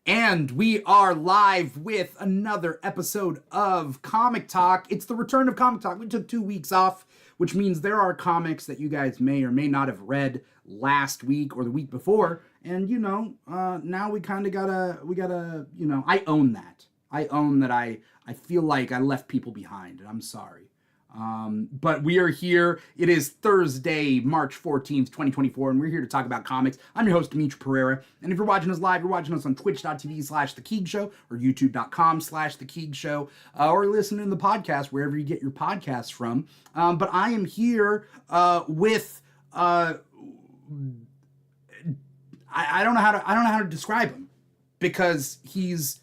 And we are live with another episode of Comic Talk. It's the return of Comic Talk. We took 2 weeks off, which means there are comics that you guys may or may not have read last week or the week before. And, now we kind of gotta, I own that. I own that I feel like I left people behind, and I'm sorry. But we are here. It is Thursday, March 14th, 2024, and we're here to talk about comics. I'm your host, Dimithri Perera, and if you're watching us live, you're watching us on twitch.tv/The Keeg Show or youtube.com/The Keeg Show, or listening to the podcast wherever you get your podcasts from. But I am here with I don't know how to describe him, because he's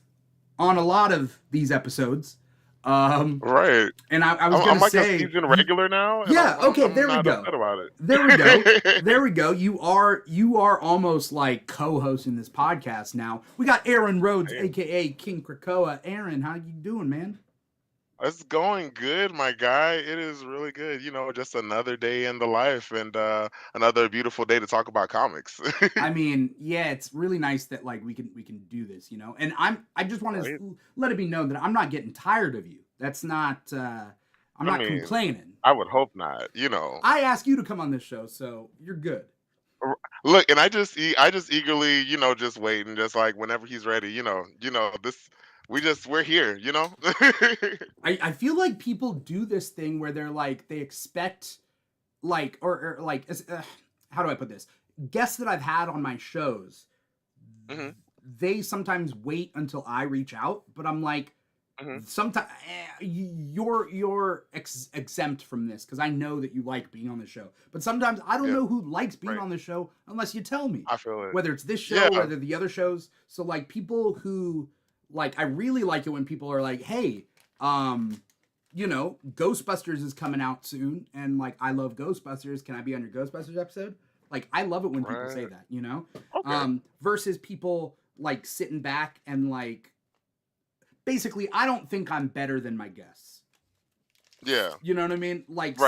on a lot of these episodes. Right. And I was I'm going to like say, a season regular now. And yeah. Okay. I'm there we not go. upset about it. There we go. There we go. You are almost like co-hosting this podcast now. We got Aaron Rhodes, aka King Krakoa. Aaron, how you doing, man? It's going good, my guy. It is really good. Just another day in the life and another beautiful day to talk about comics. I mean, yeah, it's really nice that like we can do this, And I just want to let it be known that I'm not getting tired of you. That's not I'm not complaining. I would hope not, I asked you to come on this show, so you're good. Look, and I just eagerly, just wait and just like whenever he's ready, this we're here, I feel like people do this thing where they're like, they expect like, or like, how do I put this? Guests that I've had on my shows, they sometimes wait until I reach out, but I'm like, sometimes you're exempt from this because I know that you like being on the show. But sometimes I don't know who likes being on the show unless you tell me. I feel it. Whether it's this show, whether the other shows. So like people who like, I really like it when people are like, hey, Ghostbusters is coming out soon, and like I love Ghostbusters. Can I be on your Ghostbusters episode? Like I love it when people say that, Okay. Versus people like sitting back and like, basically, I don't think I'm better than my guests. Yeah. You know what I mean? Like,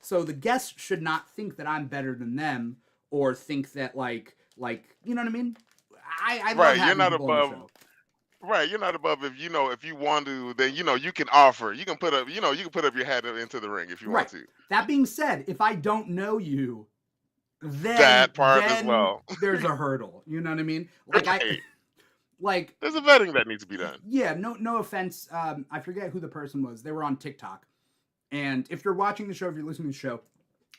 so the guests should not think that I'm better than them, or think that like, you know what I mean? I love having people on the show. Right, you're not above if you want to, then you can offer. You can put up, you can put up your hat into the ring if you want to. That being said, if I don't know you, then that part as well. There's a hurdle. You know what I mean? Like there's a vetting that needs to be done. Yeah, no offense. I forget who the person was. They were on TikTok. And if you're watching the show, if you're listening to the show,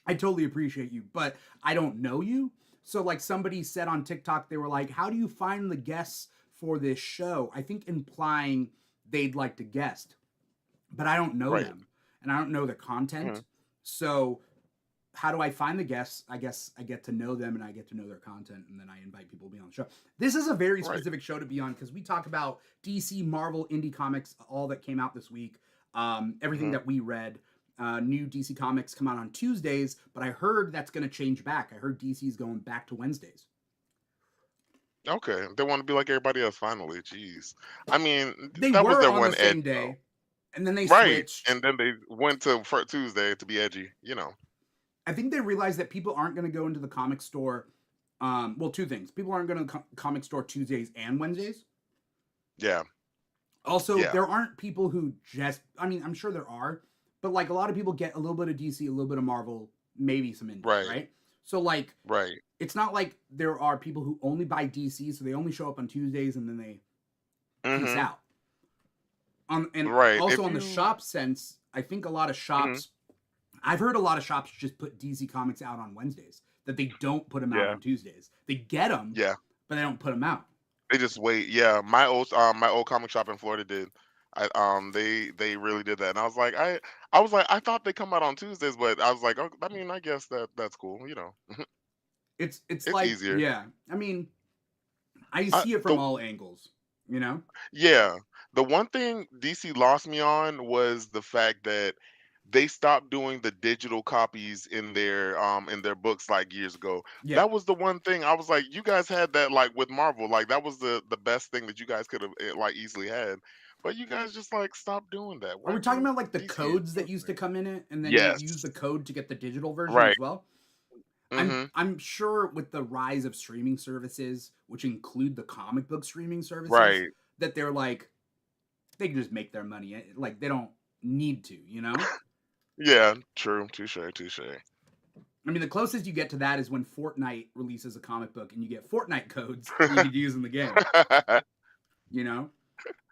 I totally appreciate you, but I don't know you. So like somebody said on TikTok, they were like, how do you find the guests for this show? I think implying they'd like to guest, but I don't know them and I don't know the content. So how do I find the guests? I guess I get to know them and I get to know their content, and then I invite people to be on the show. This is a very specific show to be on because we talk about DC, Marvel, indie comics, all that came out this week, everything that we read. New DC comics come out on Tuesdays, but I heard that's going to change back. I heard DC's going back to Wednesdays. Okay, they want to be like everybody else finally. Jeez, I mean, they that were was their on one the same edge, day, and then they switched, and then they went to Tuesday to be edgy. I think they realized that people aren't going to go into the comic store. Well, two things: people aren't going to comic store Tuesdays and Wednesdays. Yeah. Also, there aren't people who just. I mean, I'm sure there are, but like a lot of people get a little bit of DC, a little bit of Marvel, maybe some indie, right? So like, it's not like there are people who only buy DC, so they only show up on Tuesdays and then they peace out. Also on the shop sense, I think a lot of shops. I've heard a lot of shops just put DC comics out on Wednesdays, that they don't put them out on Tuesdays. They get them, but they don't put them out. They just wait. Yeah, my old comic shop in Florida did. They really did that, and I was like, I thought they come out on Tuesdays, but I was like, oh, I mean, I guess that's cool, It's like easier. Yeah, I mean, I see it from all angles, Yeah, the one thing DC lost me on was the fact that they stopped doing the digital copies in their books like years ago. Yeah. That was the one thing I was like, you guys had that like with Marvel, like that was the best thing that you guys could have like easily had. But you guys just like stop doing that. Are we talking about like the codes that used to come in it, and then you use the code to get the digital version as well? Mhm. I'm sure with the rise of streaming services, which include the comic book streaming services, Right. that they're like they can just make their money. Like they don't need to, you know? Yeah, true. Touche, touche. I mean, the closest you get to that is when Fortnite releases a comic book and you get Fortnite codes that you could use in the game, you know?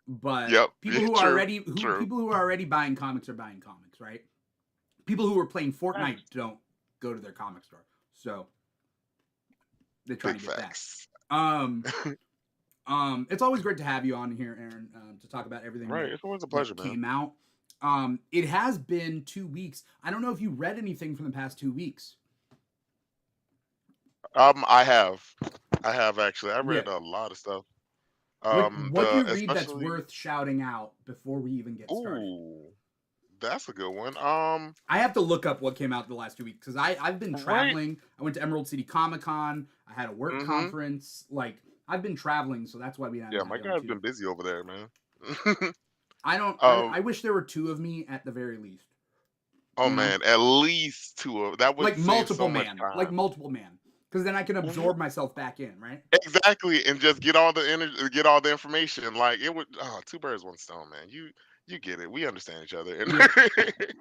But Yep. Yeah, true. True. people who are already buying comics are buying comics, right? People who are playing Fortnite Facts. don't go to their comic store. So they're trying Big to get that. facts. Um it's always great to have you on here, Aaron, to talk about everything Right. It's always a pleasure, that man. came out. It has been 2 weeks. I don't know if you read anything from the past 2 weeks. I have. I have actually. I Yeah. read a lot of stuff. What do The you read that's especially worth shouting out before we even get started? ooh, that's a good one. I have to look up what came out the last 2 weeks because I've been Right. traveling. I went to Emerald City Comic Con. I had a work Mhm. conference. Like I've been traveling, so that's why we haven't Yeah, had my you on guy's too. been busy over there, man. I don't. um, I wish there were two of me at the very least. oh You know, man, at least two of that would save so much like time. multiple man, because then I can R- absorb myself back in. Right. Exactly, and just get all the energy, get all the information. Like it would, two birds, one stone, man. You get it. We understand each other. And Yeah.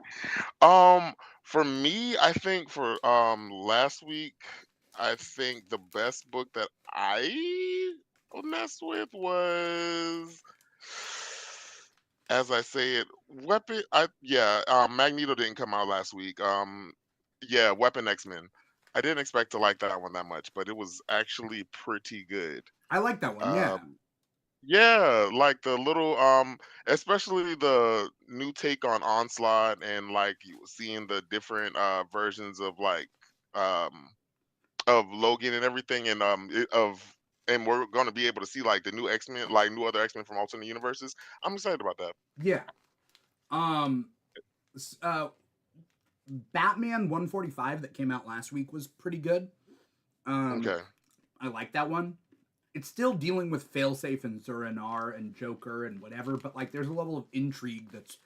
um, for me, I think for last week, I think the best book that I messed with was, as I say it, Weapon. Magneto didn't come out last week. Yeah, Weapon X Men. I didn't expect to like that one that much, but it was actually pretty good. I like that one. Yeah. Um, yeah, like the little especially the new take on Onslaught and like you seeing the different versions um of Logan and everything and and we're going to be able to see like the new X-Men, like new other X-Men from alternate universes. I'm excited about that. Yeah. Um. Batman 145 that came out last week was pretty good. Um. Okay. I like that one. It's still dealing with Failsafe and Zur-En-Arrh and Joker and whatever, but like there's a level of intrigue that's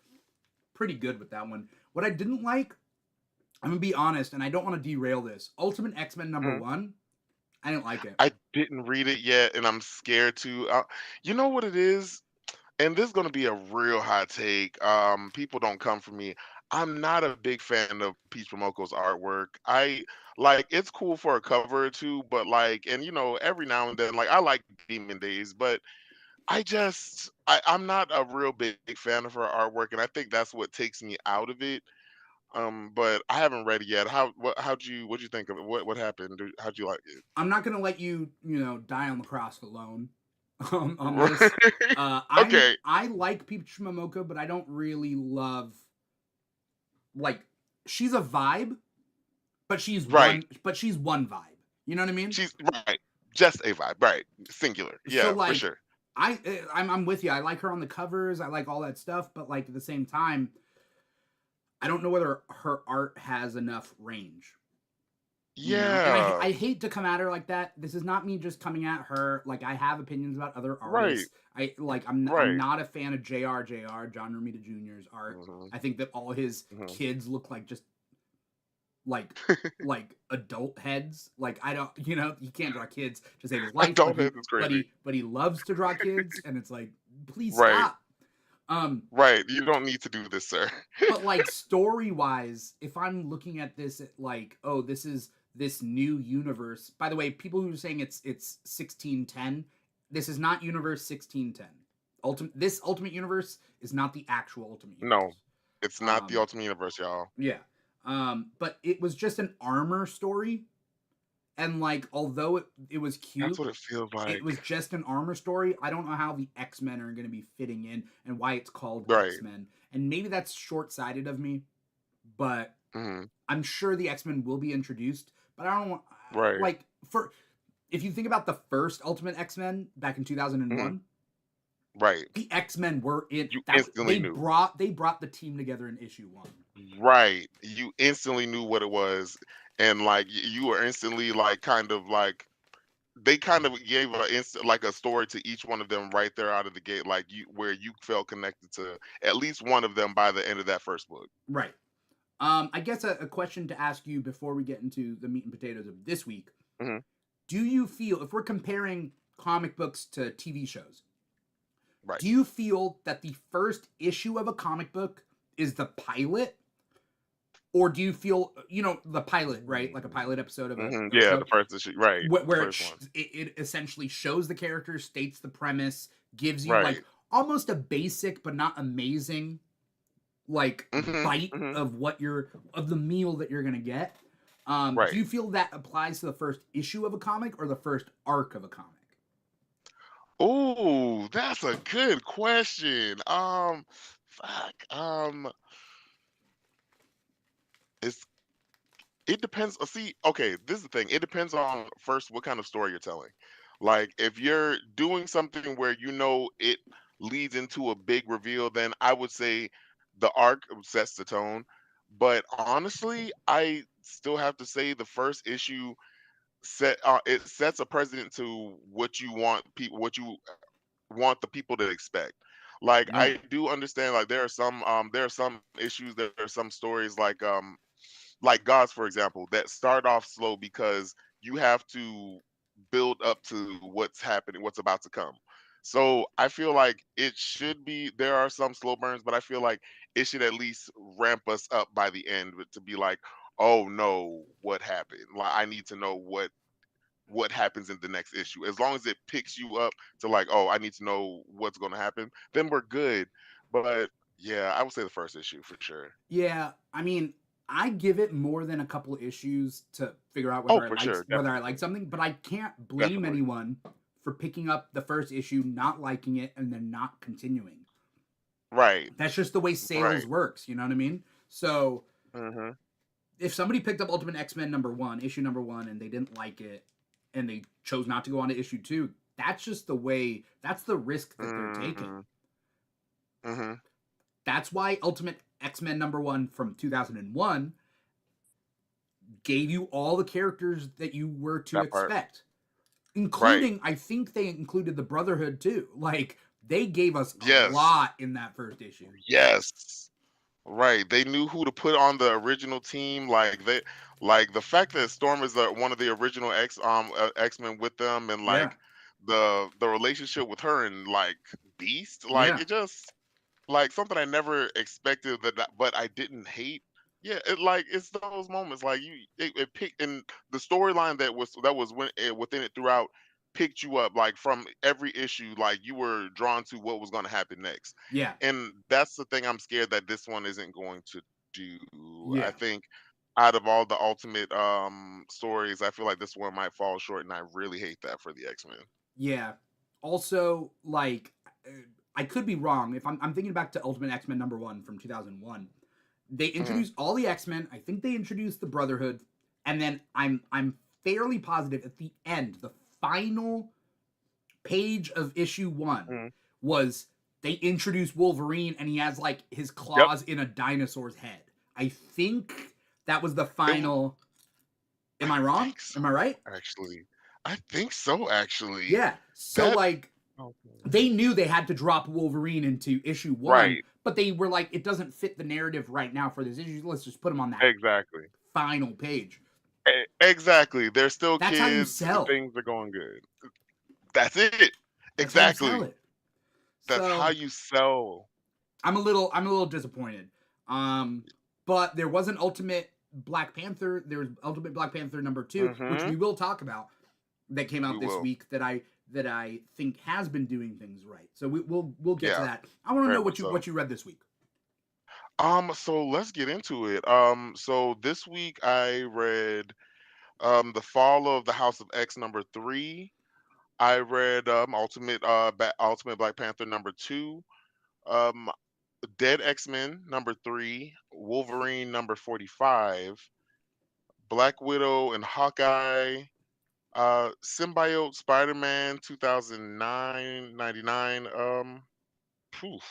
pretty good with that one. What I didn't like, I'm gonna be honest, and I don't want to derail this. Ultimate X-Men number Mhm. one, I didn't like it. I didn't read it yet and I'm scared to. You know what it is? And this is going to be a real hot take. People don't come for me. I'm not a big fan of Peach Momoko's artwork. I like it's cool for a cover or two, but like, and you know, every now and then, like I like Demon Days, but I'm not a real big fan of her artwork, and I think that's what takes me out of it. But I haven't read it yet. What'd you think of it? What happened? How'd you like I'm not gonna let you, die on the cross alone on this. it? Okay, I like Peach Momoko, but I don't really love like she's a vibe, right. but she's one vibe. You know what I mean? She's right. Just a vibe, right? Singular. So Yeah, for like sure. I'm with you. I like her on the covers. I like all that stuff, but like at the same time, I don't know whether her art has enough range. And Yeah, I hate to come at her like that. This is not me just coming at her. Like I have opinions about other right, artists. I'm right. not a fan of JR John Romita Jr.'s art. Hmm. I think that all his Hmm. kids look like just like adult heads. Like I don't, he can't draw kids to save his life, Adult head is crazy. but he loves to draw kids, and it's like, please Right, stop. Um, right. You don't need to do this, sir. but like story wise, if I'm looking at this at like, oh, this is this new universe. By the way, people who are saying it's 1610, this is not universe 1610. This ultimate universe is not the actual ultimate No, universe. it's not the Um, Ultimate Universe, y'all. yeah. But it was just an armor story, and like although it was That's cute, what it feels it like. was just an armor story. I don't know how the X-Men are going to be fitting in and why it's called Right. X-Men. And maybe that's short-sighted of me, but Hmm. I'm sure the X-Men will be introduced, but I don't want Right. like for if you think about the first Ultimate X-Men back in Hmm. 2001, Right. the X-Men were in You that instantly knew. they brought the team together in issue 1. Right. You instantly knew what it was, and like you were instantly like kind of like they kind of gave a instant like a story to each one of them right there out of the gate, like you where you felt connected to at least one of them by the end of that first book. Right. I guess a question to ask you before we get into the meat and potatoes of this week. Hmm. Do you feel, if we're comparing comic books to TV shows, Right. do you feel that the first issue of a comic book is the pilot? Or do you feel, the pilot, right? Like a pilot episode Hmm. of a Yeah, show, the first issue. Right. The where first one. it essentially shows the character, states the premise, gives you like Right. almost a basic but not amazing like Hmm. bite Hmm. of the meal that you're gonna get. Do Right. you feel that applies to the first issue of a comic or the first arc of a comic? Oh, that's a good question. Fuck. It's It depends. See, okay, this is the thing. It depends on first what kind of story you're telling. Like, if you're doing something where it leads into a big reveal, then I would say the arc sets the tone. But honestly, I still have to say the first issue it sets a precedent to what you want the people to expect. Like, Yeah, I do understand, like, there are some issues, there are some stories like Gods, for example, that start off slow because you have to build up to what's happening, what's about to come. So I feel like there are some slow burns, but I feel like it should at least ramp us up by the end to be like, oh no, what happened? Like, I need to know what happens in the next issue. As long as it picks you up to like, oh, I need to know what's going to happen, then we're good. But yeah, I would say the first issue for sure. yeah. I mean, I give it more than a couple issues to figure out Oh, for sure, whether I like definitely, something, but I can't blame definitely. anyone for picking up the first issue, not liking it, and then not continuing. Right, That's just the way sales right. works. You know what I mean? So Mhm. if somebody picked up Ultimate X-Men number one, and they didn't like it, and they chose not to go on to issue two, that's just the way. That's the risk that they're taking. Mhm. Mhm. That's why Ultimate X-Men number one from 2001 gave you all the characters that you were to That part. expect, Right. including, I think they included the Brotherhood too. Like, they gave us a Yes. lot in that first issue. Yes. Right. They knew who to put on the original team. Like the fact that Storm is one of the original X-Men with them, and Yeah, like the relationship with her and like Beast, like yeah, it just like something I never expected but I didn't hate. Yeah, it's those moments like it picked in the storyline within it throughout picked you up like from every issue, like you were drawn to what was going to happen next. yeah, And that's the thing I'm scared that this one isn't going to do. I yeah, think out of all the ultimate stories, I feel like this one might fall short, and I really hate that for the X-Men. yeah. Also, like, I could be wrong. If I'm thinking back to Ultimate X-Men number one from 2001, they Hmm. introduced all the X-Men. I think they introduced the Brotherhood, and then I'm fairly positive at the end, the final page of issue one Hmm. was they introduced Wolverine, and he has like his Yep. claws in a dinosaur's head. I think that was the It, w- final. Am I I wrong? think so, Am I right? actually. I think so, actually. Yeah. So That like Okay. they knew they had to drop Wolverine into issue one, Right. but they were like, it doesn't fit the narrative right now for this issue. Let's just put him on that Exactly. final page. Exactly. They're still That's how you kids. sell. Things are going good. That's it. That's how you sell Exactly. it. That's how So you sell. I'm a little disappointed. Um, but there was an Ultimate Black Panther. There was Ultimate Black Panther number two, which we Mhm. will talk about, that came We out this will. week that I think has been doing things right. So we'll get to Yeah, that. I want to very know much so. what you read this week. So let's get into it. So this week I read The Fall of the House of X number 3. I read Ultimate Black Panther number 2. Um Dead X-Men number 3, Wolverine number 45, Black Widow and Hawkeye, Symbiote Spider-Man 2009 99.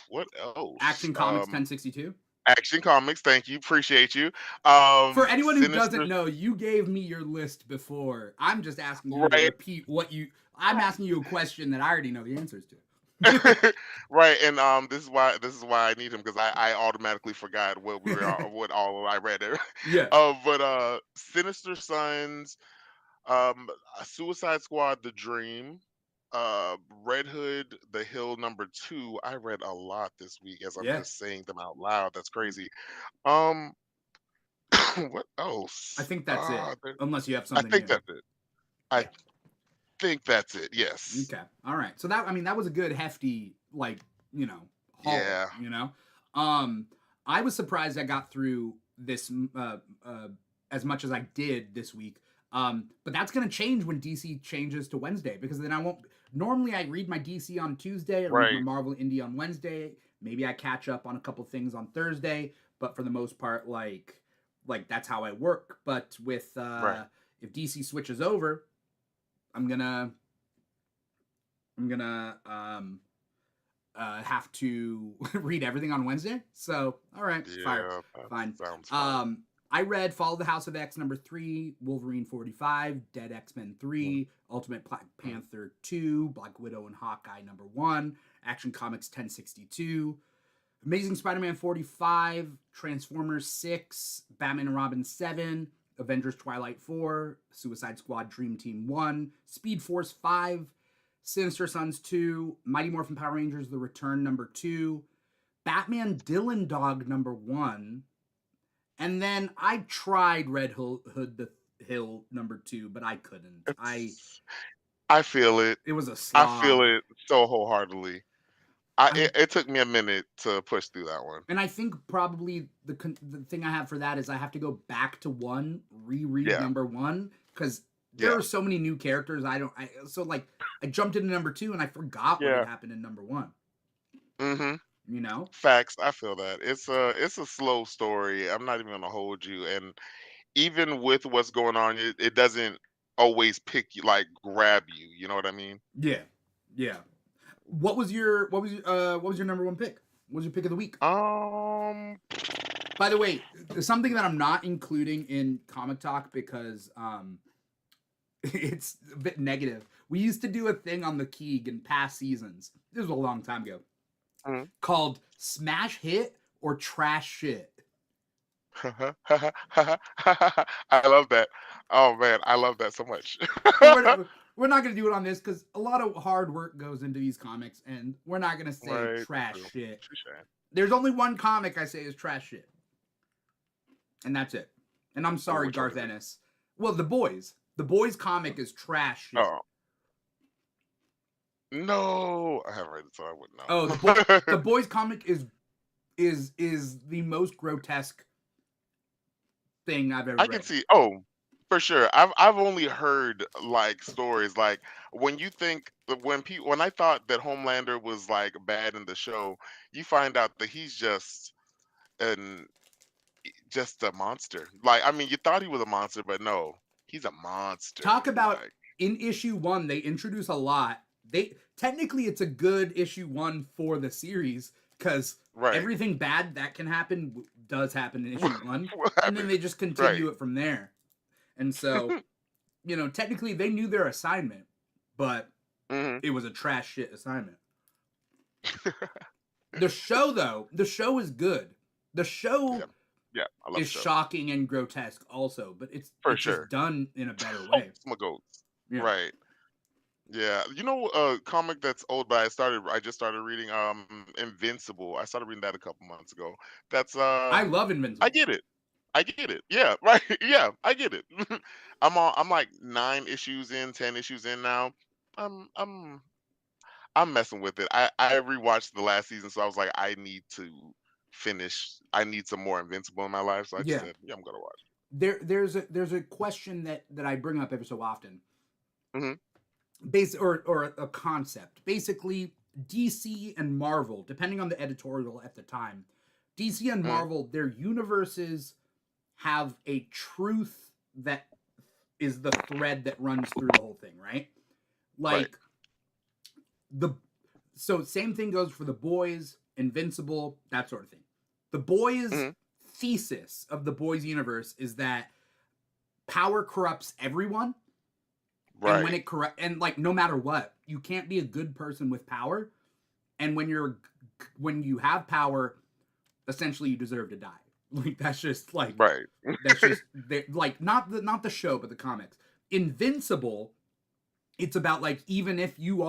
What else? Action Comics 1062. Action Comics, thank you, appreciate you. For anyone who doesn't Sinister, know, you gave me your list before. I'm just asking you to right? repeat what you. I'm asking you a question that I already know the answers to. Right, and this is why I need him because I automatically forgot what all I read there. Yeah. But Sinister Sons, Suicide Squad, The Dream, Red Hood, The Hill #2. I read a lot this week as I'm Yeah. just saying them out loud. That's crazy. Um, what I else? think that's it. Unless you have I something think new. that's it. I Yeah. think that's it. Yes. Okay. All right. So that, I mean, that was a good hefty, like, haul, Yeah. Um I was surprised I got through this as much as I did this week. But that's going to change when DC changes to Wednesday, because then I won't normally I read my DC on Tuesday, I read my Right. Marvel Indie on Wednesday, maybe I catch up on a couple things on Thursday, but for the most part, like that's how I work. But with Right. if DC switches over, I'm going to I'm gonna have to read everything on Wednesday. So, all right, Yeah, that fine. sounds fun. I read Fall of the House of X #3, Wolverine 45, Dead X-Men Mm, 3, Ultimate Black mm. Panther 2, Black Widow and Hawkeye #1, Action Comics 1062, Amazing Spider-Man 45, Transformers 6, Batman and Robin 7, Avengers Twilight 4, Suicide Squad Dream Team 1, Speed Force 5, Sinister Sons 2, Mighty Morphin Power Rangers The Return #2, Batman Dylan Dog #1, and then I tried Hood the Hill #2, but I couldn't. It's I feel it. It was a I feel slog. it so wholeheartedly. I I it, it took me a minute to push through that one. And I think probably the thing I have for that is I have to go back to one, reread Yeah. #1, because there Yeah. are so many new characters. So like I jumped into #2 and I forgot what had Yeah. happened in #1. Mhm. You know? Facts. I feel that. It's a slow story. I'm not even gonna hold you. And even with what's going on, it doesn't always pick you like grab you. You know what I mean? Yeah, yeah. What was your #1 pick? What was your pick of the week? Um By the way, something that I'm not including in Comic Talk because it's a bit negative. We used to do a thing on the Keeg in past seasons. This was a long time ago, mhm. called Smash Hit or Trash Shit. I love that. Oh man, I love that so much. We're not gonna do it on this because a lot of hard work goes into these comics, and we're not gonna say Right. trash True. shit. Touche. There's only one comic I say is trash shit, and that's it. And I'm sorry, Which one Garth is it? Ennis. Well, the boys. The boys comic is trash shit. Oh no, I haven't read it, so I Oh, wouldn't the know. boys comic is the most grotesque thing I've ever I can read. see. Oh, for sure. I've only heard like stories like when I thought that Homelander was like bad in the show, you find out that he's an just a monster. Like I mean, you thought he was a monster, but no, he's a Talk monster. about Like in issue 1, they introduce a lot. They technically it's a good issue 1 for the series because right. everything bad that can happen does happen in issue 1, What and then happened? they just Right. continue it from there. And so, technically they knew their assignment, but Hmm. it was a trash shit assignment. The show is good. The Yeah. show Yeah. I love is the show shocking and grotesque also, but it's for it's just sure. done in a better Oh, way. my goats. Yeah. Right. Yeah, a comic that's old, but I just started reading Invincible. I started reading that a couple months ago. That's I love I Invincible. get it. I get it. Yeah, right. Yeah, I get it. I'm like 9 issues in, 10 issues in now. I'm I'm I'm messing with it. I rewatched the last season, so I was like, I need to finish. I need some more Invincible in my life, so I just Yeah. said, yeah, I'm gonna watch There's a question that I bring up every so often. it. Hmm. Or a concept. Basically, DC and Marvel, depending on the editorial at the time, DC and Hmm. Marvel, their universes have a truth that is the thread that runs through the whole thing, right? Right. Like the so same thing goes for the boys, Invincible, that sort of thing. The boys' Hmm. thesis of the boys universe is that power corrupts everyone, and when Right. it corrupt and like no matter what, you can't be a good person with power. And when you have power, essentially you deserve to die. Like that's just like Right. that's just like not the show, but the comics. Invincible, it's about like even if you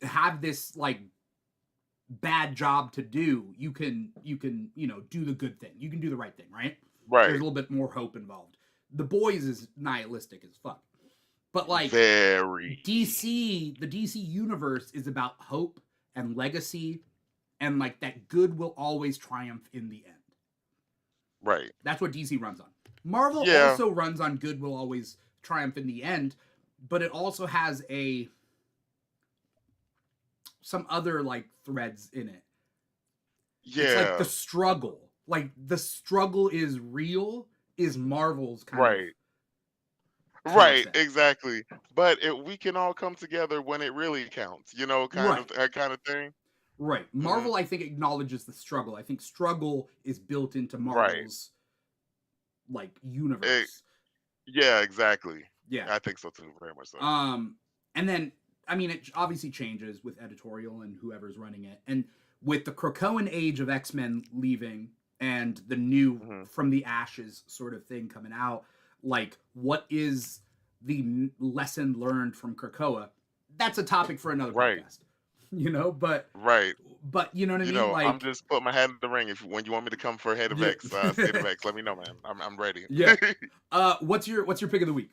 have this like bad job to do, you can do the good thing. You can do the right thing, right? There's a Right. little bit more hope involved. The Boys is nihilistic as fuck. But like Very. the DC universe is about hope and legacy and like that good will always triumph in the end. Right. That's what DC runs on. Marvel Yeah. also runs on good will always triumph in the end, but it also has some other like threads in it. It's like the Yeah. struggle. Like the struggle is real is Marvel's kind of Right. Right, concept. exactly. But we can all come together when it really counts, kind of Right. that kind of thing. Right. Hmm. Marvel I think acknowledges the struggle. I think struggle is built into Right. Marvel's like Eh, universe. yeah, exactly. Yeah. I think so too, very much so. And then I mean it obviously changes with editorial and whoever's running it. And with the Krakoan age of X-Men leaving and the new Hmm. from the ashes sort of thing coming out, like what is the lesson learned from Krakoa? That's a topic for another Right, podcast. But right. you know what I mean? I'm Like just putting my hat in the ring. If when you want me to come for Head of yeah. X, State of X, let me know, man. I'm ready. Yeah. What's your pick of the week?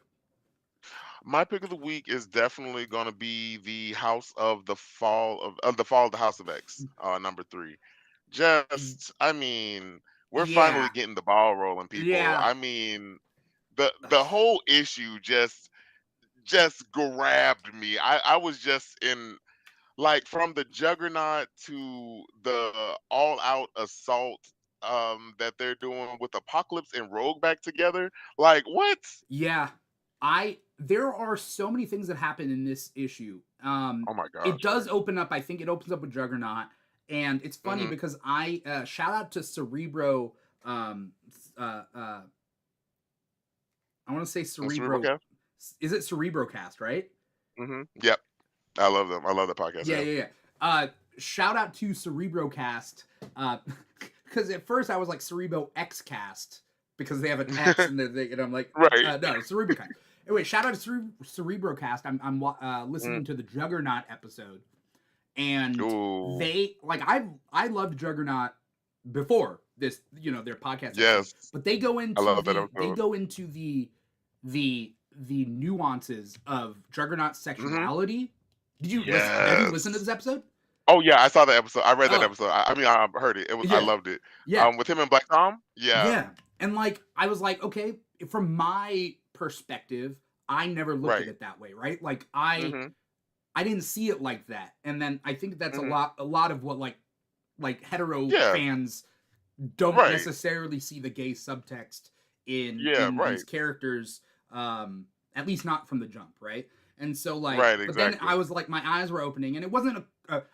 My pick of the week is definitely going to be the House of the Fall of the Fall of the House of X, number 3. Just, I mean, we're finally Yeah. getting the ball rolling, people. Yeah. I mean, the whole issue just grabbed me. I was just in, like, from the Juggernaut to the all out assault that they're doing with Apocalypse and Rogue back together. Like, what? Yeah. There are so many things that happen in this issue. Oh my It gosh, does right. open up, I think it opens up with Juggernaut. And it's funny Hmm. because I shout out to Cerebro. Uh, uh, I want to say And Cerebral Cerebro. Cast. Is it Cerebrocast, right? Yep. I love them. I love the podcast. Yeah, Yeah. yeah, yeah. Shout out to Cerebrocast. Because at first I was like Cerebro Xcast because they have an X and I'm like, Right. no, Cerebrocast. Anyway, shout out to Cerebrocast. I'm Mm. listening to the Juggernaut episode, and Ooh. they like I loved Juggernaut before this, their podcast episode, Yes. but they go I into love that episode. the nuances of Juggernaut's Hmm. sexuality. Did you listen? Have you listened to Yes. this episode? Oh yeah, I saw the episode. I read that Oh, episode. I mean, I heard it. It was. I yeah, loved it. yeah, With him and Black Tom. Yeah. yeah. And like I was like, okay, from my perspective, I never looked at Right. it that way, right? Like I didn't see it like that. And then I think that's a Hmm. lot of what like hetero Yeah. fans don't Right. necessarily see the gay subtext Yeah. in these Right. characters, at least not from the jump, right? And so like, Right. but then Exactly. I was like, my eyes were opening, and it wasn't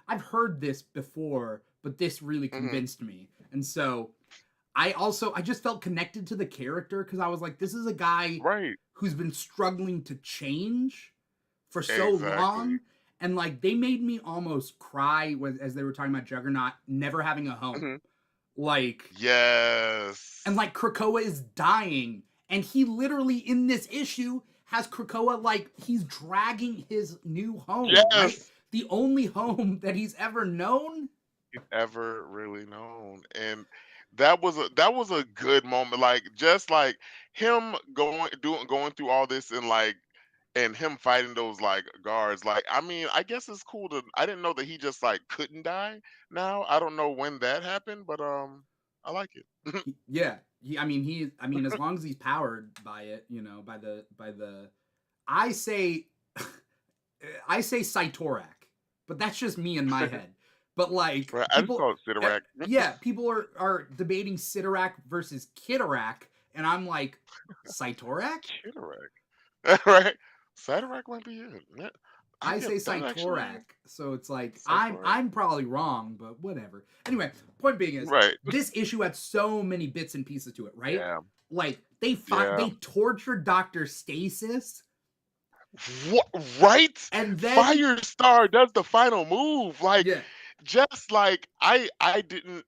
I've heard this before, but this really Hmm. convinced me. And so I just felt connected to the character because I was like, this is a guy Right. who's been struggling to change for so Exactly. long. And like they made me almost cry as they were talking about Juggernaut never having a home. Hmm. Like, and Yes. like Krakoa is dying, and he literally in this issue has Krakoa like he's dragging his new home, right? Yes. The only home that he's ever known. He's ever really known, and that was a good moment. Like, just like him going through all this, and him fighting those like guards. Like, I mean, I guess it's cool to. I didn't know that he just like couldn't die. Now I don't know when that happened, but I like it. Yeah, I mean, as long as he's powered by it, by the, I say, I say Cytorak, but that's just me in my head. But like Right, I just people, call it Sidorak. yeah, people are debating Sidorak versus Kidorak, and I'm like, Cytorak? Sidorak. Right, Sidorak might be it. Yeah. I I've say never done actually. Cytorak, so it's like Sidorak. I'm probably wrong, but whatever. Anyway, point being is Right. this issue had so many bits and pieces to it, right? Yeah. Like Yeah. they tortured Doctor Stasis What, right? And then Firestar does the final move. Like, yeah, just like I didn't,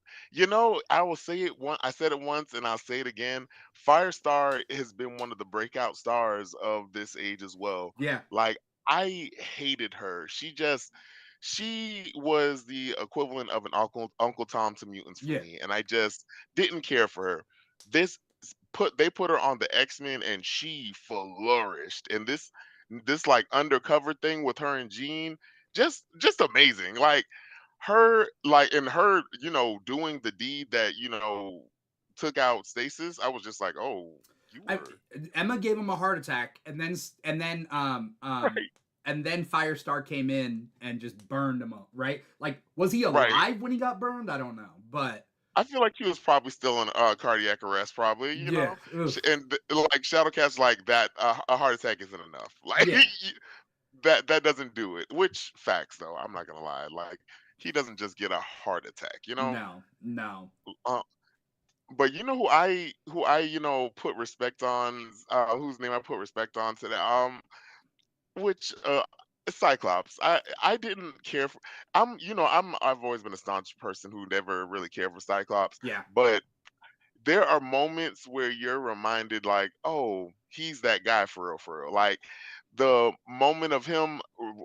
I will say it one I said it once and I'll say it again. Firestar has been one of the breakout stars of this age as well. yeah, Like, I hated her. She was the equivalent of an Uncle Tom to mutants for yeah. me, and I just didn't care for her. This they put her on the X-Men and she flourished. And this like undercover thing with her and Jean, just amazing. Like, her doing the deed that took out Stasis. I was just like, oh, you I, were Emma gave him a heart attack, right. and then Firestar came in and just burned him up. Right? Like, was he Right. alive when he got burned? I don't know, but I feel like he was probably still in cardiac arrest, probably. yeah, ugh, Like Shadowcat's like that. A heart attack isn't enough. Like, yeah. that doesn't do it. Which facts though? I'm not gonna lie. Like, he doesn't just get a heart attack. No, no. Uh, but who I put respect on, whose name I put respect on today, which Cyclops. I didn't care for. I've always been a staunch person who never really cared for Cyclops, Yeah, but there are moments where you're reminded, like, oh, he's that guy for real, for real. Like, the moment of him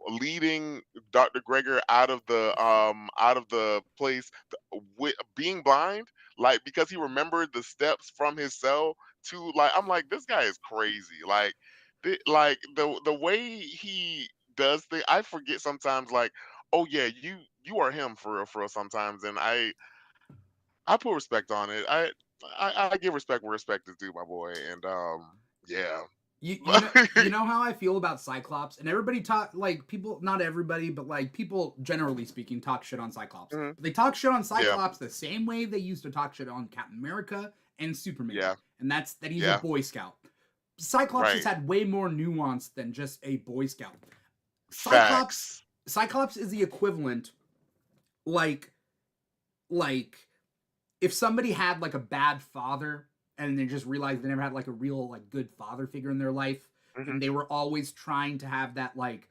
leading Dr. Gregor out of the place, with being blind, like, because he remembered the steps from his cell to, like, I'm like, this guy is crazy. Like, the way he does things, I forget sometimes, like, oh yeah, you are him for real sometimes. And I put respect on it. I give respect where respect is due, my boy. And yeah. you know how I feel about Cyclops, and everybody talk like people, not everybody, but like people generally speaking talk shit on Cyclops. Mhm. But they talk shit on Yeah, Cyclops the same way they used to talk shit on Captain America and Superman, yeah, and that's that he's a yeah. Boy Scout. Cyclops has Right. had way more nuance than just a Boy Scout. Cyclops Facts. Cyclops is the equivalent, like like if somebody had like a bad father and they just realized they never had like a real like good father figure in their life, Hmm. and they were always trying to have that like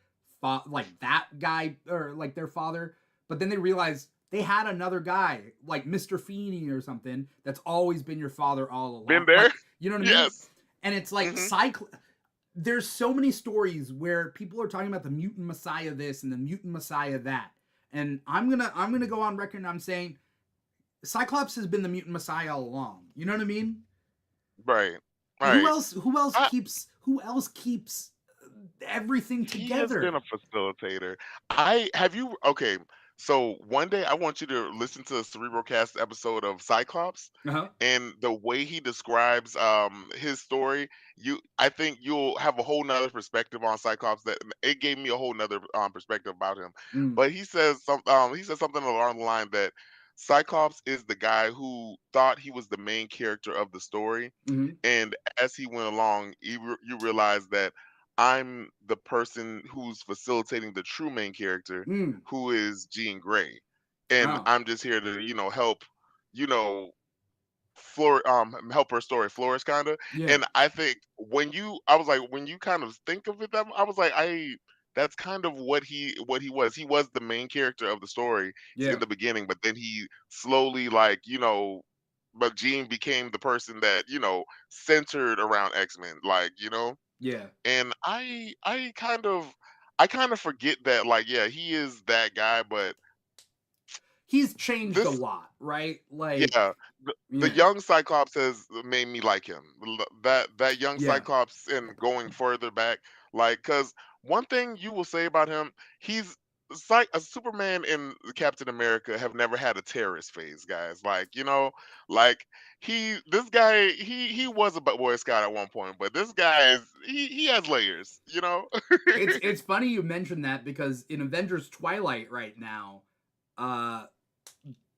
that guy or like their father, but then they realized they had another guy like Mr. Feeney or something that's always been your father all Been along, there. like, you know what I mean? Yes. And it's like Hmm. there's so many stories where people are talking about the mutant messiah this and the mutant messiah that, and I'm gonna go on record and I'm saying Cyclops has been the mutant messiah all along. You know what I mean? Right. Who Right. else? Who else I, keeps? Who else keeps everything he has been together? a facilitator. I have you okay. So one day I want you to listen to a Cerebrocast episode of Cyclops, Uh huh. and the way he describes his story, I think you'll have a whole nother perspective on Cyclops. That it gave me a whole nother perspective about him. Mm, But he says something along the line that Cyclops is the guy who thought he was the main character of the story, mm-hmm. and as he went along, you realize that I'm the person who's facilitating the true main character, Mm. who is Jean Grey, and Oh, I'm just here to help, you know help her story flourish, kind of. yeah, And I think I was like, when you kind of think of it, that I was like, that's kind of what he was. He was the main character of the story yeah, in the beginning, but then he slowly, like, but Jean became the person that centered around X-Men, like, yeah. and I kind of forget that, like, yeah, he is that guy. But He's changed a this lot, right? Like, yeah, the yeah, young Cyclops has made me like him. That young yeah, Cyclops, and going further back, like, because one thing you will say about him, he's Superman and Captain America have never had a terrorist phase, guys. Like, like, this guy, he was a Boy Scout at one point, but this guy he has layers. it's funny you mentioned that because in Avengers Twilight right now, uh,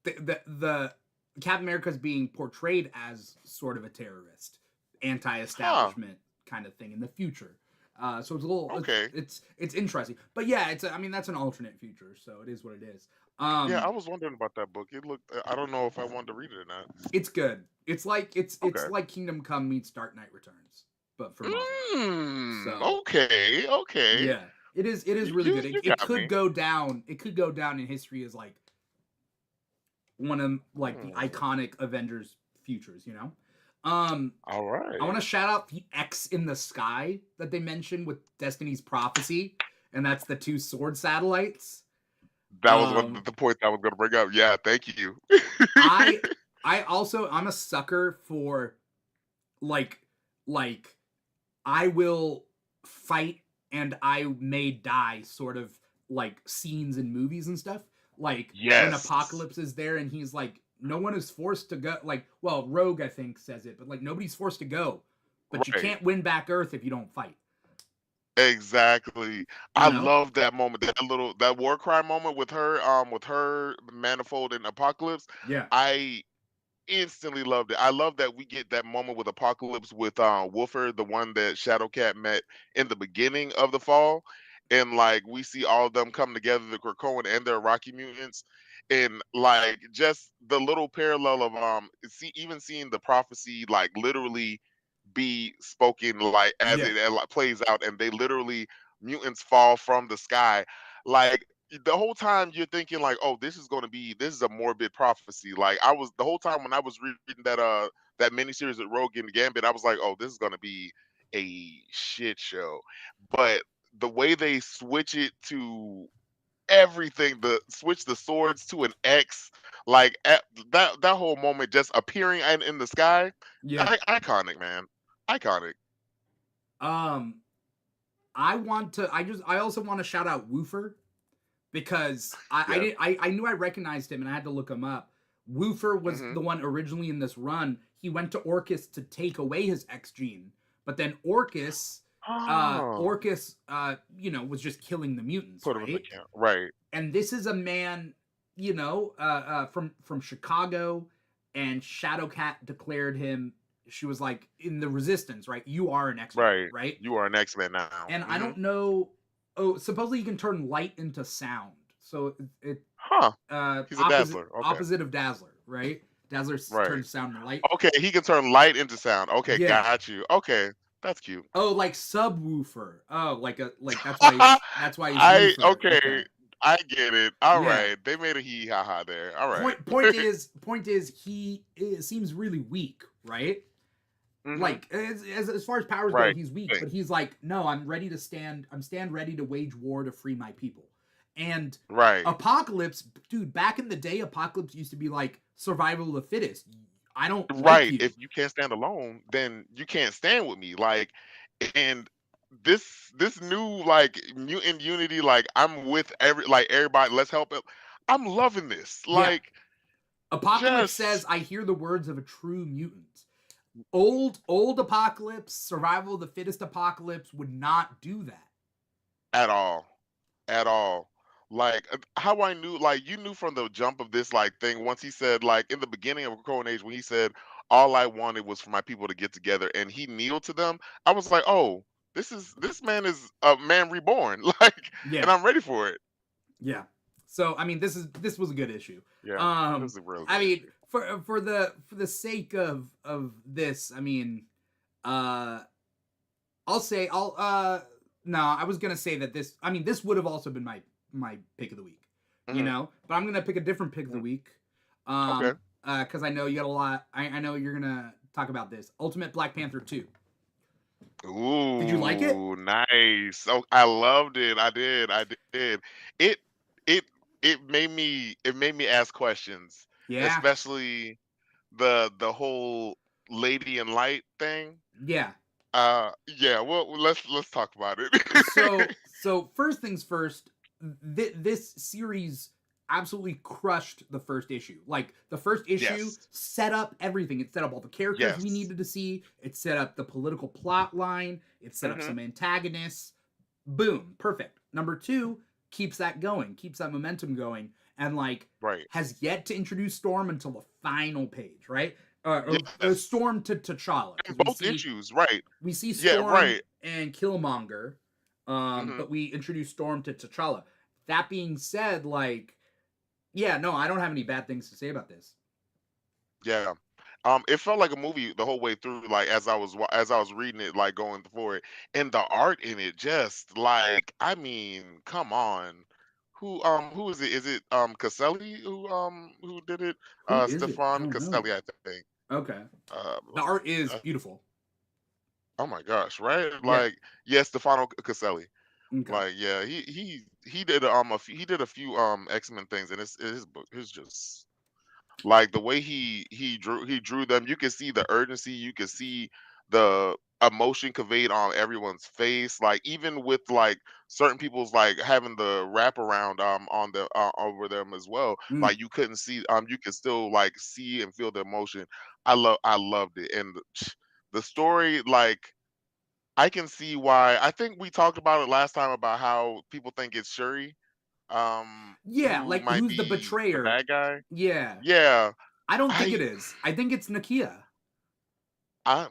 the Captain America is being portrayed as sort of a terrorist, Huh? anti-establishment kind of thing in the future. So it's a little Okay. it's interesting, but yeah, I mean that's an alternate future, so it is what it is. Yeah, I was wondering about that book. It looked. I don't know if I wanted to read it or not. It's good. It's like it's Okay. like Kingdom Come meets Dark Knight Returns. but for Marvel. So Okay, okay. yeah, it is really You good. you It got could me. go down. It could go down in history as like one of like the Hmm. iconic Avengers futures. Um, All I want right. to shout out the X in the sky that they mentioned with Destiny's Prophecy, and that's the two sword satellites. That was one Um, of the points I was gonna bring up. Yeah, thank you. I I'm a sucker for like like I will fight and I may die sort of like scenes in movies and stuff. Like when Yes. Apocalypse is there and he's like, no one is forced to go. Like, well, Rogue I think says it, but like nobody's forced to go. But you Right. can't win back Earth if you don't fight. Exactly. You I know? love that moment, that war cry moment with her, Manifold and Apocalypse. Yeah. I instantly loved it. I love that we get that moment with Apocalypse with Wolfer, the one that Shadowcat met in the beginning of the fall. And like we see all of them come together, the Krakoan and their Rocky mutants. And like just the little parallel of even seeing the prophecy like literally be spoken like as Yeah. it like, plays out, and they literally mutants fall from the sky. Like the whole time you're thinking like, oh, this is a morbid prophecy. Like I was the whole time when I was reading that miniseries with Rogue and Gambit, I was like, oh, this is gonna be a shit show. But the way they switch it to everything, the switch the swords to an X, like that whole moment just appearing in the sky, Yeah. iconic, man, iconic. Um I also want to shout out Woofer because I Yes. did I knew I recognized him and I had to look him up. Woofer was Hmm. the one originally in this run. He went to Orcus to take away his X gene, but then Oh, was just killing the mutants, put him in the right? count. Right, And this is a man, from Chicago, and Shadowcat declared him. She was like in the Resistance, right? You are an X-Men, right. right? You are an X-Men now. And I Hmm. don't know. Oh, supposedly you can turn light into sound. So it Huh. He's a opposite Dazzler. Okay. opposite of Dazzler, right? Dazzler Right. turns sound into light. Okay, he can turn light into sound. Okay, Yeah. got you. Okay, that's cute. Oh, like subwoofer. Oh, like that's why he's woofer. Okay. Okay, I get it. All Yeah. right, they made a hee ha ha there. All right. Point is he seems really weak, right? Hmm. Like as far as powers go, Right. he's weak, Think. but he's like, no, I'm ready to wage war to free my people. And Right. Apocalypse, dude, back in the day, Apocalypse used to be like survival of the fittest. I don't like Right. you. If you can't stand alone, then you can't stand with me. Like, and this new like mutant unity, like I'm with everybody. Let's help it. I'm loving this. Yeah. Like, Apocalypse just says, I hear the words of a true mutant. Old Apocalypse, survival of the fittest Apocalypse would not do that. at all, at all. Like how I knew, like you knew from the jump of this like thing. Once he said, like in the beginning of Cold Age, when he said, "All I wanted was for my people to get together," and he kneeled to them, I was like, "Oh, this man is a man reborn." Like, and Yeah. I'm ready for it. Yeah. So I mean, this was a good issue. Yeah, this Um, is a real I good mean, issue. for the sake of this, I mean, uh, I'll say no, I was gonna say that this. I mean, this would have also been my pick of the week, Hmm. but I'm gonna pick a different pick of the week. Okay. Because I know you got a lot. I know you're gonna talk about this. Ultimate Black Panther 2. Did you like it? Ooh, nice. Oh, I loved it. I did. I did. It it it made me ask questions, Yeah. especially the whole Lady in Light thing. Yeah. Yeah, well, let's talk about it. So first things first, this series absolutely crushed the first issue. Like the first issue Yes. set up everything. It set up all the characters we Yes. needed to see. It set up the political plot line. It set up Mhm. some antagonists. Boom, perfect. Number 2 keeps that going, keeps that momentum going, and like Right. has yet to introduce Storm until the final page, right? Yes. Storm to T'Challa In because we both see issues, right. we see Yeah, Storm right. and Killmonger, Mhm. but we introduce Storm to T'Challa. That being said, like, yeah, no, I don't have any bad things to say about this. Yeah. it felt like a movie the whole way through, like as I was reading it, like going for it, and the art in it, just like, I mean, come on, who is it? Is it Caselli who did it? Who is it? I Stefan don't know. Caselli, I think. Okay. The Let me art see. is beautiful. Oh my gosh, right? Yeah. Like, yes, Stefano Caselli. Okay. Like, yeah, he did he did a few X-Men things, and his book is just like the way he drew them. You could see the urgency, you could see the emotion conveyed on everyone's face, like even with like certain people's like having the wraparound on the over them as well, Mm. like you couldn't see you could still like see and feel the emotion. I loved it, and the story, like, I can see why. I think we talked about it last time about how people think it's Shuri, Yeah, who like might who's the be the betrayer? bad guy. Yeah. Yeah, I don't think it I is. I think it's Nakia. I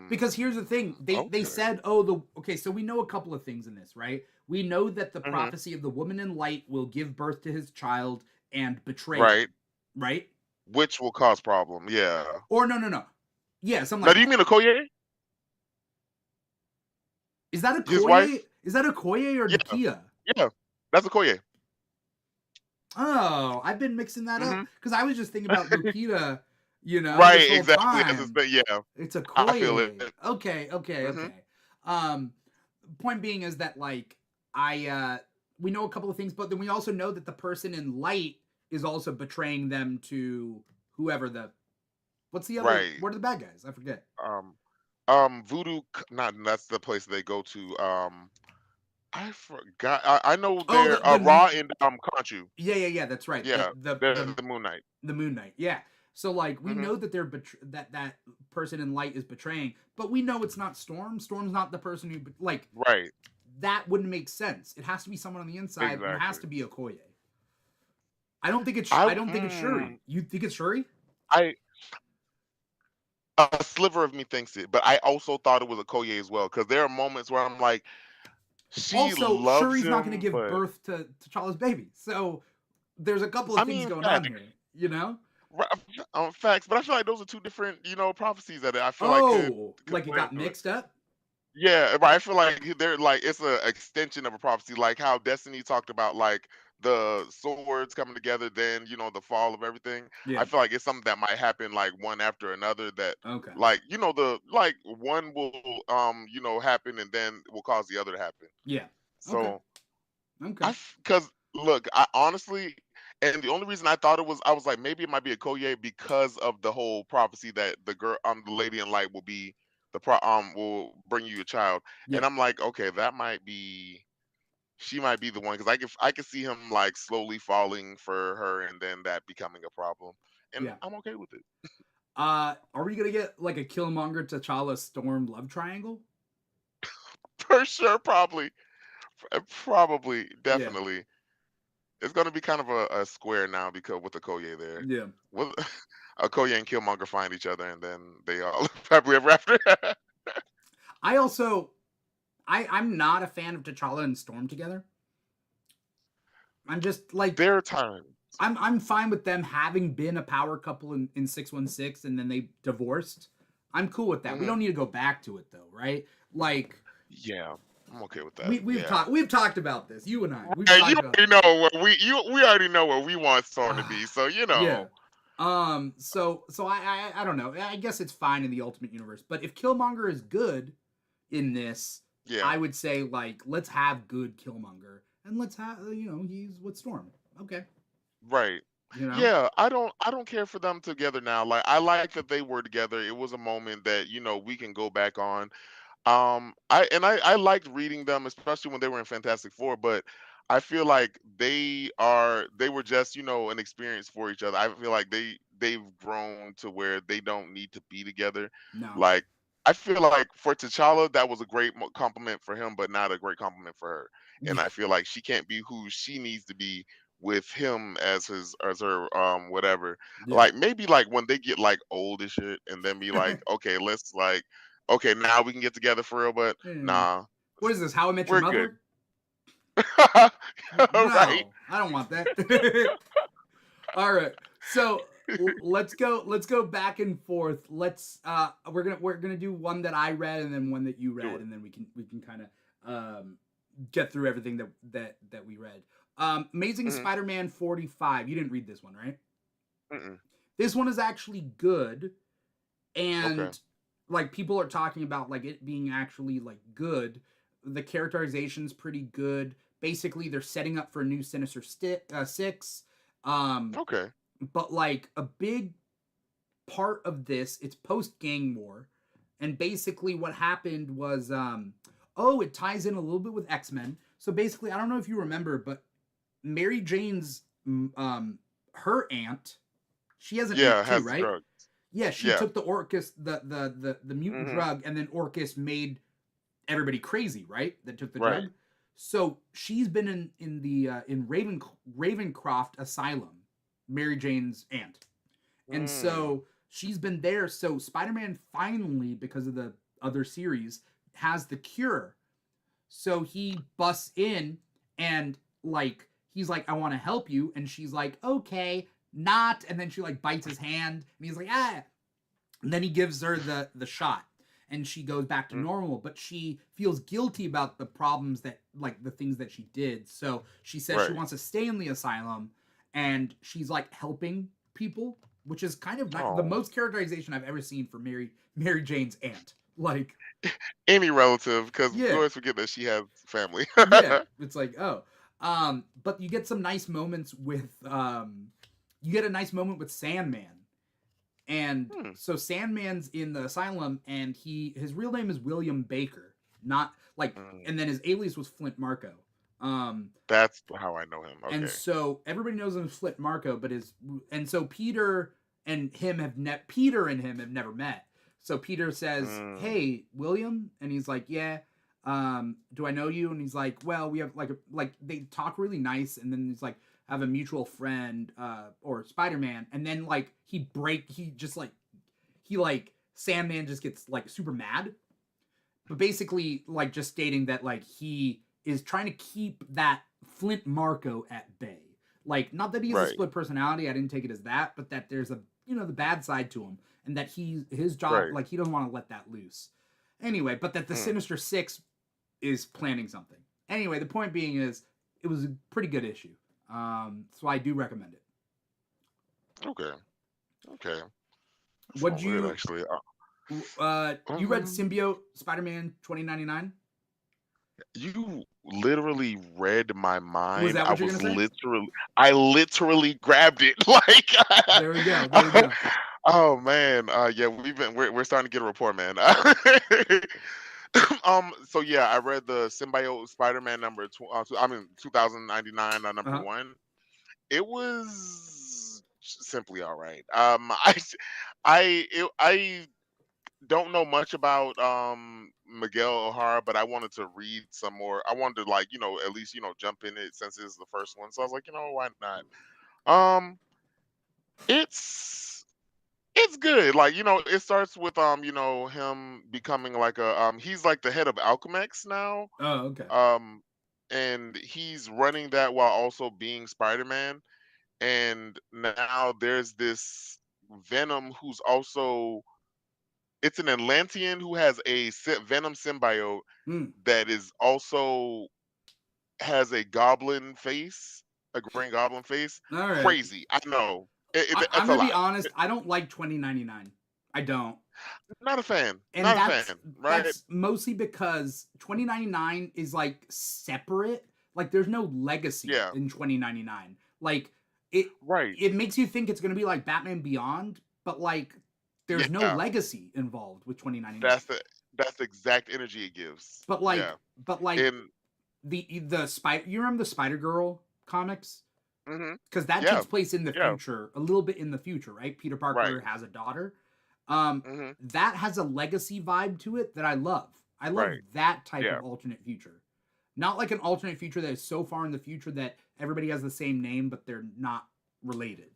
Because here's the thing. They okay. said, "Oh, the okay, so we know a couple of things in this, right? We know that the Hmm. prophecy of the woman in light will give birth to his child and betray him, Right, right? which will cause problem. Yeah. Or no. Yeah, something Now, like do you that. mean Okoye? Is that a His wife? Koye? Is that a Koye or Yeah, Nakia? yeah. That's Okoye. Oh, I've been mixing that Hmm. up because I was just thinking about Lupita, this Right, whole exactly. That's his time. thing. Yeah, It's a I feel it. Koye. Okay. Hmm. Um, Point being is that like we know a couple of things, but then we also know that the person in light is also betraying them to whoever the what's the other Right. what are the bad guys? I forget. Um, not that's the place they go to. I forgot. I know Oh, they're the Raw and Conchu. yeah, that's right. Yeah, they're the Moon Knight. The Moon Knight. Yeah. So like we Hmm. know that that person in light is betraying, but we know it's not Storm. Storm's not the person who like Right. that wouldn't make sense. It has to be someone on the inside, and it has Exactly. to be Okoye. I don't think it's Shuri. Mm, You think it's Shuri? I a sliver of me thinks it, but I also thought it was a Koye as well, because there are moments where I'm like, she Also, loves Shuri's not going to him, give but birth to T'Challa's baby. So there's a couple of I things mean going on facts, here, you know? facts. But I feel like those are two different, prophecies that I feel like Oh, could like it play got into it. mixed up? Yeah, right. I feel like they're like it's a extension of a prophecy, like how Destiny talked about like the swords coming together, then the fall of everything. I Yeah. feel like it's something that might happen like one after another. That Okay. like the like one will happen and then will cause the other to happen. Yeah. Okay. So Okay. because look, I honestly, and the only reason I thought it was, I was like, maybe it might be a Koye because of the whole prophecy that the lady in light will be will bring you a child, Yeah. and I'm like, okay, that might be, she might be the one, because I could see him like slowly falling for her, and then that becoming a problem, and Yeah. I'm okay with it. Are we gonna get like a Killmonger T'Challa Storm love triangle? For sure, probably, Yeah. definitely. It's gonna be kind of a square now because with the Okoye there. Yeah. Well, Okoye and Killmonger find each other, and then they all happily ever after. I also I'm not a fan of T'Challa and Storm together. I'm just like There are times. I'm fine with them having been a power couple in 616 and then they divorced. I'm cool with that. We Hmm. don't need to go back to it though, right? Like Yeah, I'm okay with that. we've talked about this. You and I. We've And you talked about already this. know what we already know what we want Storm to be. So Yeah. So I don't know. I guess it's fine in the Ultimate Universe. But if Killmonger is good in this, yeah, I would say like let's have good Killmonger and let's have he's with Storm. Okay. right. You know? Yeah, I don't care for them together now. Like, I like that they were together. It was a moment that we can go back on. I liked reading them, especially when they were in Fantastic Four, but I feel like they were just, an experience for each other. I feel like they've grown to where they don't need to be together. No. Like, I feel like for T'Challa, that was a great compliment for him, but not a great compliment for her. And Yeah. I feel like she can't be who she needs to be with him as her whatever. Yeah. Like, maybe like when they get like old and shit, and then be like, okay, let's like, okay, now we can get together for real, but Yeah. nah, What is this? How I Met Your we're good. Mother? Right. No, I don't want that. All right. So let's go back and forth. We're gonna do one that I read and then one that you Do read, it. and then we can kind of get through everything that we read. Amazing Hmm. Spider-Man 45. You didn't read this one, right? Mm-mm. This one is actually good, Okay. and like people are talking about like it being actually like good. The characterization's pretty good. Basically, they're setting up for a new Six. Um, Okay. but like a big part of this, it's post gang war, and basically what happened was, oh, it ties in a little bit with X-Men. So basically, I don't know if you remember, but Mary Jane's her aunt, she has an Yeah, aunt it too, has the right? drug. Yeah, she Yeah. took the Orcus, the mutant Hmm. drug, and then Orcus made everybody crazy, right? That took the Right. drug. So she's been in Ravencroft Asylum, Mary Jane's aunt, and Mm. so she's been there. So Spider-Man finally, because of the other series, has the cure. So he busts in and like he's like, I want to help you, and she's like, okay, not. And then she like bites his hand, and he's like, ah. And then he gives her the shot, and she goes back to Mm. normal. But she feels guilty about the problems that like the things that she did. So she says she Right. wants to stay in the asylum, and she's like helping people, which is kind of the Oh. most characterization I've ever seen for Mary Jane's aunt. Like, Any relative, because we yeah, always forget that she has family. yeah, it's like, oh, but you get some nice moments with you get a nice moment with Sandman. And Hmm. so Sandman's in the asylum, and his real name is William Baker, not like, Mm. and then his alias was Flint Marco. That's how I know him. And Okay. so everybody knows him as Flint Marco, but his and so Peter and him have never met. So Peter says, Mm. "Hey, William," and he's like, "Yeah." Do I know you? And he's like, "Well, we have like they talk really nice." And then he's like, "I have a mutual friend, or Spider-Man." And then like he just like he like Sandman just gets like super mad, but basically like just stating that like he is trying to keep that Flint Marco at bay. Like, not that he has a Right. split personality, I didn't take it as that, but that there's a the bad side to him, and that his job, Right. like he doesn't want to let that loose. Anyway, but that the Mm. Sinister Six is planning something. Anyway, the point being is it was a pretty good issue. So I do recommend it. Okay. Okay. That Would sounds good, you actually. you read Um, Symbiote Spider-Man 2099? you literally read my Was mind. that what you're gonna say? I literally grabbed it. Like, There we go. There we go. oh man, yeah, we're starting to get a rapport, man. So yeah, I read the Symbiote Spider-Man I mean 2099, number Uh-huh. one. It was simply all right. I don't know much about Miguel O'Hara, but I wanted to read some more. I wanted to, like, at least, jump in it since it's the first one. So I was like, why not? Um, it's it's good. Like, it starts with him becoming like he's like the head of Alchemax now. Oh, okay. Um, and he's running that while also being Spider-Man. And now there's this Venom who's also, it's an Atlantean who has a Venom symbiote Hmm. that is also has a goblin face, a green goblin face. All right. Crazy, I know. I'm It's a gonna be lot. honest. I don't like 2099. I don't, Not a fan. and Not a that's fan. Right? that's mostly because 2099 is like separate. Like, there's no legacy Yeah. in 2099. Like, it Right. it makes you think it's gonna be like Batman Beyond, but like there's no Yeah. legacy involved with 2099. That's the that's the exact energy it gives. But like Yeah. but like And the spider. You remember the Spider Girl comics? hmm Because that yeah. takes place in the Yeah. future, a little bit in the future, right? Peter Right. Parker has a daughter. hmm That has a legacy vibe to it that I love. I love Right. that type Yeah. of alternate future. Not like an alternate future that is so far in the future that everybody has the same name, but they're not related.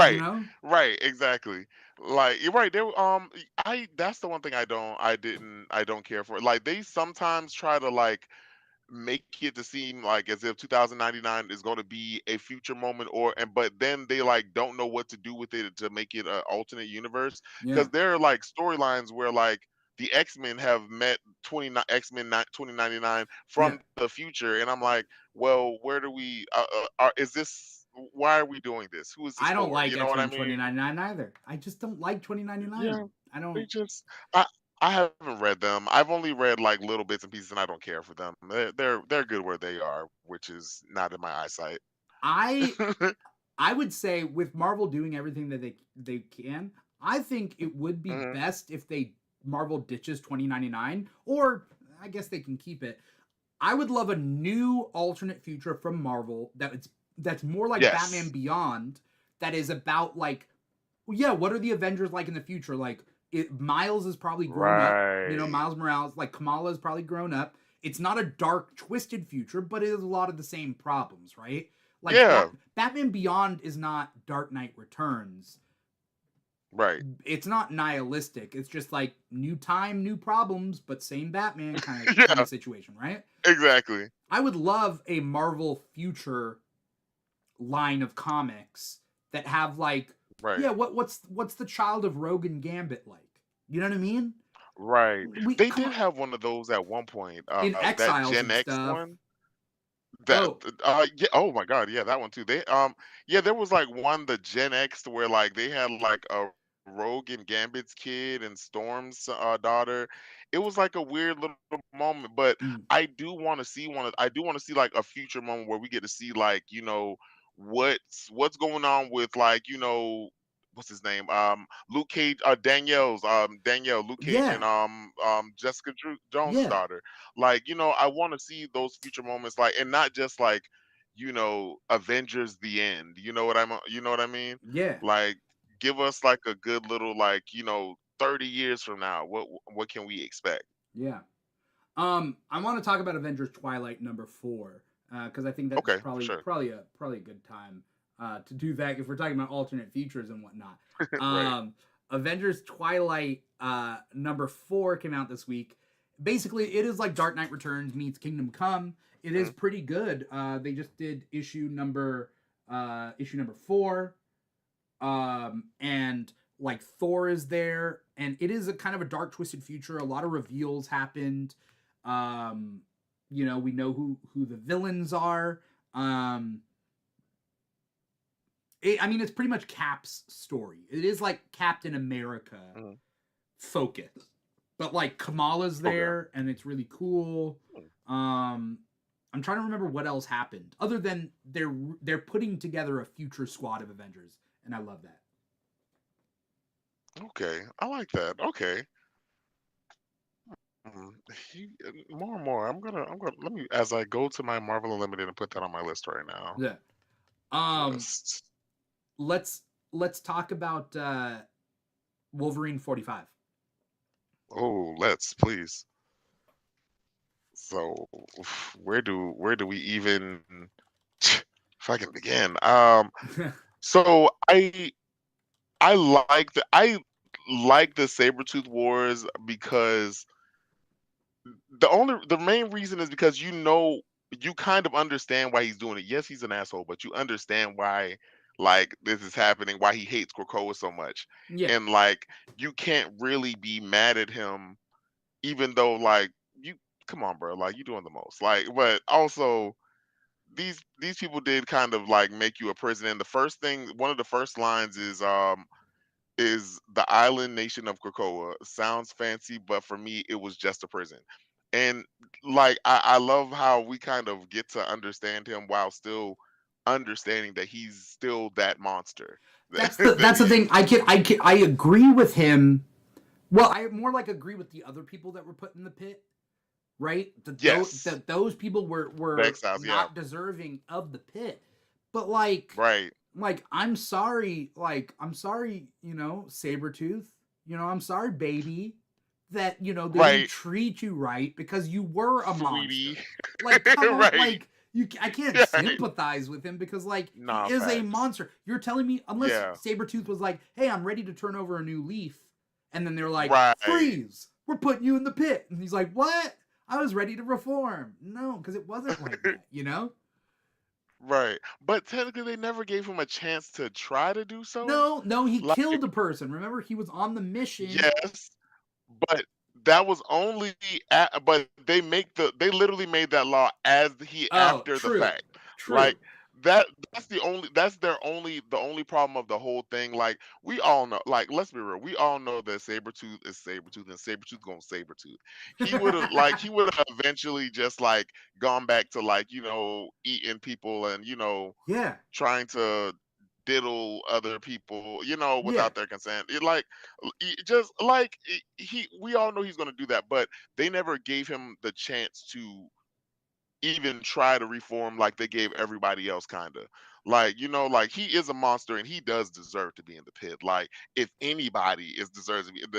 You Right. know? Right. Exactly. Like, you're right. There. I That's the one thing I don't care for. Like, they sometimes try to, like, make it to seem like as if 2099 is going to be a future moment, or and but then they like don't know what to do with it to make it an alternate universe, Yeah. because there are like storylines where like the X-Men have met 29 X-Men 2099 Yeah. from the future, and I'm like, well, where do we is this, why are we doing this, who is this I don't for, like you know what I X-Men mean? 2099 either. I just don't like 2099. Yeah, I they don't just I haven't read them. I've only read like little bits and pieces, and I don't care for them. They're good where they are, which is not in my eyesight. I I would say with Marvel doing everything that they can, I think it would be Hmm. best if they Marvel ditches 2099, or I guess they can keep it. I would love a new alternate future from Marvel that's more like Batman Yes. Beyond, that is about like, well, yeah, what are the Avengers like in the future? Like, Miles is probably grown up. You know, Right. Miles Morales, like Kamala is probably grown up. It's not a dark, twisted future, but it is a lot of the same problems, right? Like Yeah. Batman Beyond is not Dark Knight Returns. Right. It's not nihilistic. It's just like new time, new problems, but same Batman kind of Yeah. situation, right? Exactly. I would love a Marvel future line of comics that have like, Right. yeah, what's the child of Rogue and Gambit like? You know what I mean? Right. We They come did on, have one of those at one point. in That Exiles Gen and X stuff. one. That Oh, yeah, oh my God, yeah, that one too. They yeah, there was like one, the Gen X, to where like they had like a Rogue and Gambit's kid and Storm's daughter. It was like a weird little moment, but mm, I do want to see like a future moment where we get to see like, what's going on with like, what's his name? Luke Cage, Danielle, Luke Cage, and yeah, Jones' yeah, daughter. Like, I want to see those future moments, like, and not just like, Avengers the end. You know what I mean? yeah, Like, give us like a good little, like, 30 years from now, what can we expect? yeah. I want to talk about Avengers Twilight number 4, because I think that's Okay, for probably sure. probably a good time to do that if we're talking about alternate futures and whatnot. Right. Um, Avengers Twilight number 4 came out this week. Basically, it is like Dark Knight Returns meets Kingdom Come. It is Mhm. pretty good. They just did issue number 4, and like Thor is there, and it is a kind of a dark, twisted future. A lot of reveals happened. Um, we know who the villains are. Um, I mean, it's pretty much Cap's story. It is like Captain America Mhm. focus, but like Kamala's Okay. there, and it's really cool. Mm. Um, I'm trying to remember what else happened, other than they're putting together a future squad of Avengers, and I love that. Okay, I like that. Okay. More and more. I'm gonna let me, as I go to my Marvel Unlimited, and put that on my list right now. Yeah. Um, Just let's let's talk about Wolverine 45. oh, let's please. So, where do we even, if I can begin? So I like the Sabretooth Wars, because the main reason is because you kind of understand why he's doing it. Yes, he's an asshole, but you understand why, like, this is happening, why he hates Krakoa so much. Yeah, And like, you can't really be mad at him, even though like, you come on, bro, like, you doing the most. Like, but also these people did kind of like make you a prison. And one of the first lines is the island nation of Krakoa. Sounds fancy, but for me, it was just a prison. And like, I love how we kind of get to understand him while still understanding that he's still that monster that's the that that's the he thing. is. I agree with him. Well, I more like agree with the other people that were put in the pit, right? Yes, Those people were the were exiles. Yeah, not deserving of the pit. But right, I'm sorry, Sabretooth. I'm sorry, baby, that they didn't right, treat you right because you were a sweetie. monster. Like, come on, Right, I can't right. sympathize with him because he Nah, is a facts. monster. You're telling me, unless Yeah, Sabretooth was like, hey, I'm ready to turn over a new leaf, and then they're like, right. freeze, we're putting you in the pit, and he's like, what? I was ready to reform. No, because it wasn't like that, you know? Right. But technically they never gave him a chance to try to do so. No, no, he killed Like, a person. Remember, he was on the mission. yes, but that was only but they literally made that law as he Oh, after the true. fact. Like True. that's the only problem of the whole thing. Like we all know, like let's be real, we all know that Sabretooth is Sabretooth and Sabretooth gonna Sabretooth. He would have eventually just like gone back to like, eating people and Yeah. trying to diddle other people, Yeah. without their consent. Just like we all know he's going to do that, but they never gave him the chance to even try to reform like they gave everybody else, kind of. Like, like he is a monster and he does deserve to be in the pit. Like, if anybody is deserving of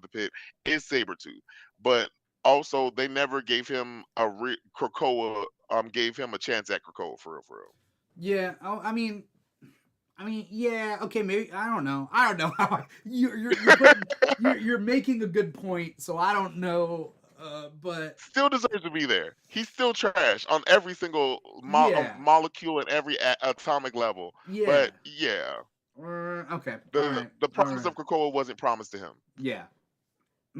the pit, it's Sabretooth. But also, they never gave him Krakoa. Gave him a chance at Krakoa, for real, for real. Yeah. Oh, yeah. Okay, maybe I don't know. I don't know how you're putting you're making a good point. So I don't know. But Still deserves to be there. He's still trash on every single yeah, molecule and every atomic level. yeah. But yeah, Okay. All the right. the All promise right. of Krakoa wasn't promised to him. Yeah.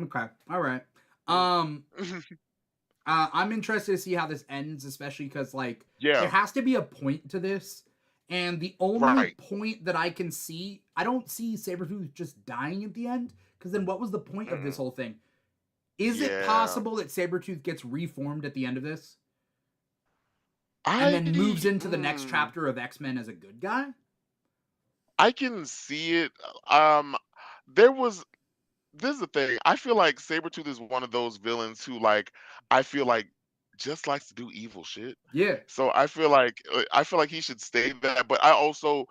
Okay. All right. Mm. Um. I'm interested to see how this ends, especially because like there Yeah, has to be a point to this, and the only right. point that I can see, I don't see Sabretooth just dying at the end. Because then, what was the point of this Mm. whole thing? Is it Yeah, possible that Sabretooth gets reformed at the end of this and I then moves into the next mm, chapter of X-Men as a good guy? I can see it. There was This is the thing. I feel like Sabretooth is one of those villains who I feel like just likes to do evil shit. Yeah, So I feel like he should stay that, but I also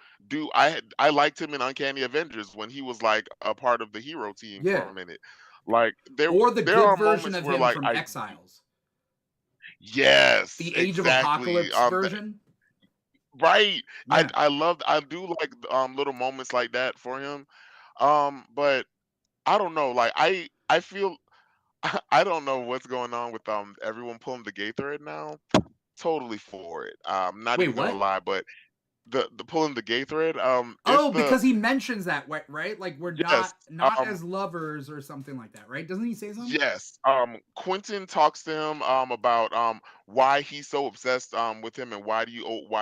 I liked him in Uncanny Avengers when he was like a part of the hero team for yeah. a minute. Like Or the there good are version moments of where him like from I Exiles, yes, the Age of exactly. Apocalypse version. Right. Yeah. I do like little moments like that for him. But I don't know. Like I feel I don't know what's going on with everyone pulling the gay thread now. Totally for it. Not Wait, even gonna what? lie, but the pulling the gay thread, it's Oh, the because he mentions that, right? Like we're yes, not um as lovers or something like that, right? Doesn't he say something? yes. Quentin talks to him about why he's so obsessed with him and why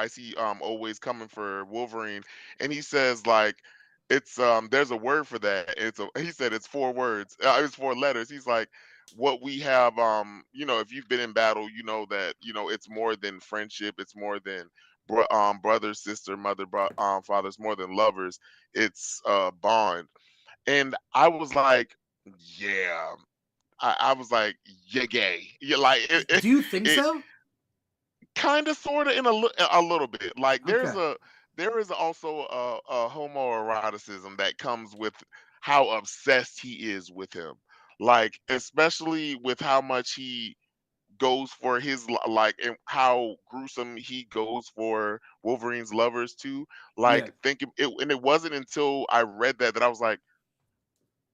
is he always coming for Wolverine, and he says like it's there's a word for that. He said it's 4 words. It's 4 letters. He's like what we have if you've been in battle, you know that it's more than friendship, it's more than brother, sister, mother, fathers, more than lovers. It's bond. And I was like, yeah. I was like, "You're gay." You're like Do you think it so? kind of, sort of, in a little bit. Like Okay. there is also a homoeroticism that comes with how obsessed he is with him. Like especially with how much he goes for like and how gruesome he goes for Wolverine's lovers too. Yeah. Like thinking it, and it wasn't until I read that I was like,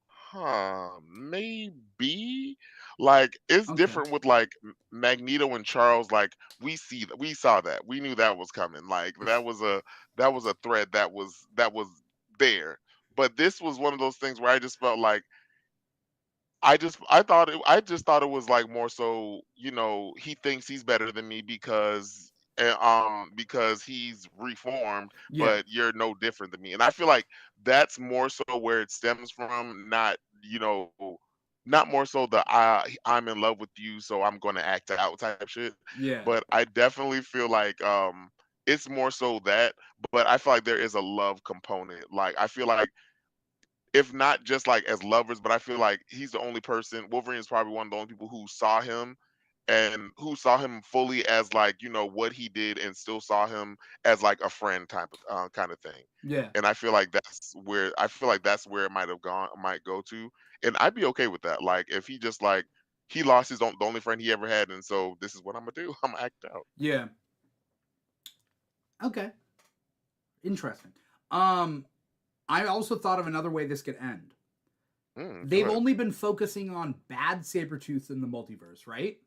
huh, maybe. Like it's Okay. different with like Magneto and Charles. Like we saw that. We knew that was coming. Like that was a thread that was there. But this was one of those things where I just felt like I just thought it was like more so, he thinks he's better than me because he's reformed, Yeah. but you're no different than me. And I feel like that's more so where it stems from, not more so the I'm in love with you, so I'm going to act out type shit. Yeah. But I definitely feel like it's more so that, but I feel like there is a love component. Like I feel like if not just like as lovers, but I feel like he's the only person. Wolverine is probably one of the only people who saw him and who saw him fully as like what he did, and still saw him as like a friend type of kind of thing. Yeah. And I feel like that's where it might go to, and I'd be okay with that. Like if he just like he lost the only friend he ever had, and so this is what I'm gonna do. I'm gonna act out. Yeah. Okay. Interesting. Um, I also thought of another way this could end. they've Go ahead. only been focusing on bad Sabretooths in the multiverse, right?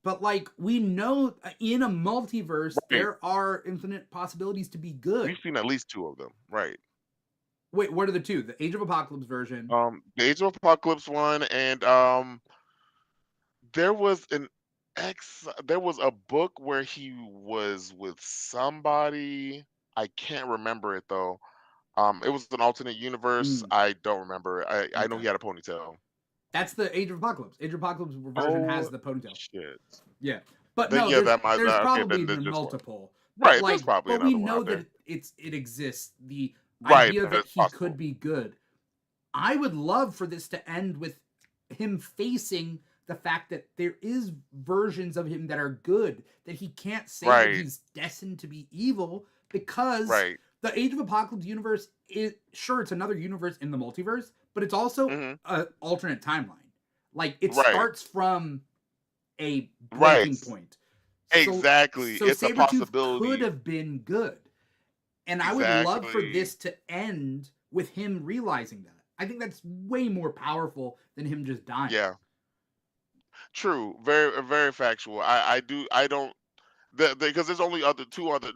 But like we know in a multiverse Right. there are infinite possibilities to be good. We've seen at least two of them. Right. Wait, what are the two? The Age of Apocalypse version. The Age of Apocalypse one, and there was an there was a book where he was with somebody. I can't remember it though. It was an alternate universe. Mm, I don't remember. I know okay. he had a ponytail. That's the Age of Apocalypse. Age of Apocalypse version has Oh the ponytail. shit. Yeah. But Then no, yeah, that might there's okay, probably then there's been just one. multiple. But Right, there's like probably but we another one know out that there. it exists. The Right, idea that that it's he could possible. be good. I would love for this to end with him facing the fact that there is versions of him that are good, that he can't say that Right, he's destined to be evil because right. the Age of Apocalypse universe is sure it's another universe in the multiverse, but it's also Mhm. an alternate timeline. Like it Right, starts from a right. breaking point. So Exactly. so It's a Sabretooth could possibility. have been good. And I would love for Exactly. this to end with him realizing that. I think that's way more powerful than him just dying. Yeah. True. Very very factual. I do I don't because there's only other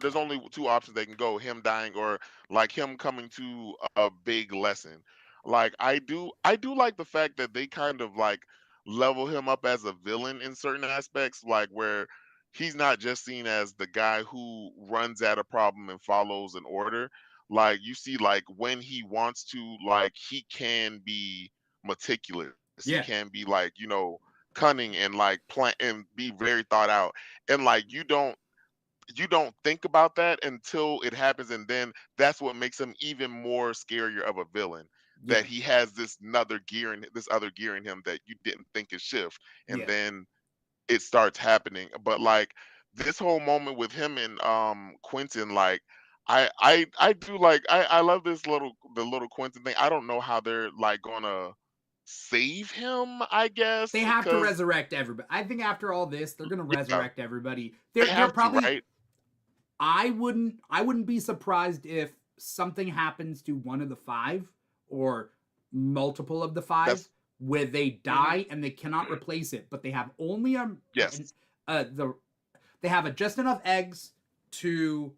there's only two options they can go, him dying or like him coming to a big lesson. Like I do like the fact that they kind of like level him up as a villain in certain aspects, like where he's not just seen as the guy who runs at a problem and follows an order. Like you see like when he wants to, like he can be meticulous, he Yeah, can be like, cunning and like plan and be very thought out, and like you don't think about that until it happens, and then that's what makes him even more scarier of a villain, yeah, that he has this other gear in him that you didn't think could shift, and yeah. then it starts happening. But like this whole moment with him and Quentin, like I do like I love the little Quentin thing. I don't know how they're like gonna save him, I guess, They have to because resurrect everybody. I think after all this, they're gonna yeah, resurrect everybody. they They're have to, probably. right? I wouldn't be surprised if something happens to one of the five or multiple of the five That's where they mhm, die and they cannot replace it, but they have only yes. the they have just enough eggs to.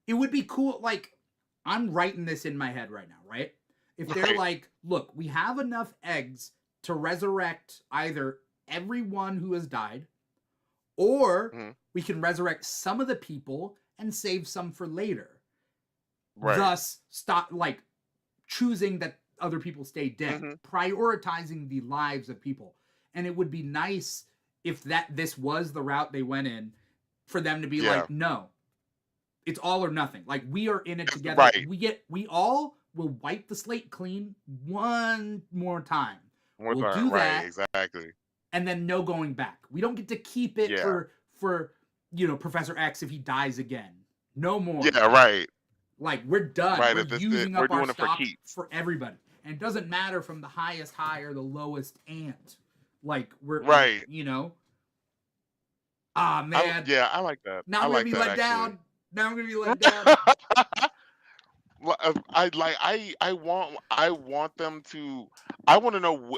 It would be cool. Like I'm writing this in my head right now, right? If they're Right. like, look, we have enough eggs to resurrect either everyone who has died, or Mhm, we can resurrect some of the people and save some for later. right. Thus, stop like choosing that other people stay dead, Mhm, prioritizing the lives of people. And it would be nice if this was the route they went in, for them to be yeah. like, no, it's all or nothing. Like we are in it It's together. right. We all will wipe the slate clean one more time. More We'll time, do right, that, exactly. and then no going back. We don't get to keep it Yeah. for Professor X if he dies again. No more. Yeah, right. Like we're done. Right, We're if it's it using we're up our doing it for stock keeps. for everybody. And it doesn't matter from the highest high or the lowest ant. Like we're Right. ah man. Yeah, I like that. Now I I'm gonna like be that let actually. down. Now I'm gonna be let down. I want them to. I want to know.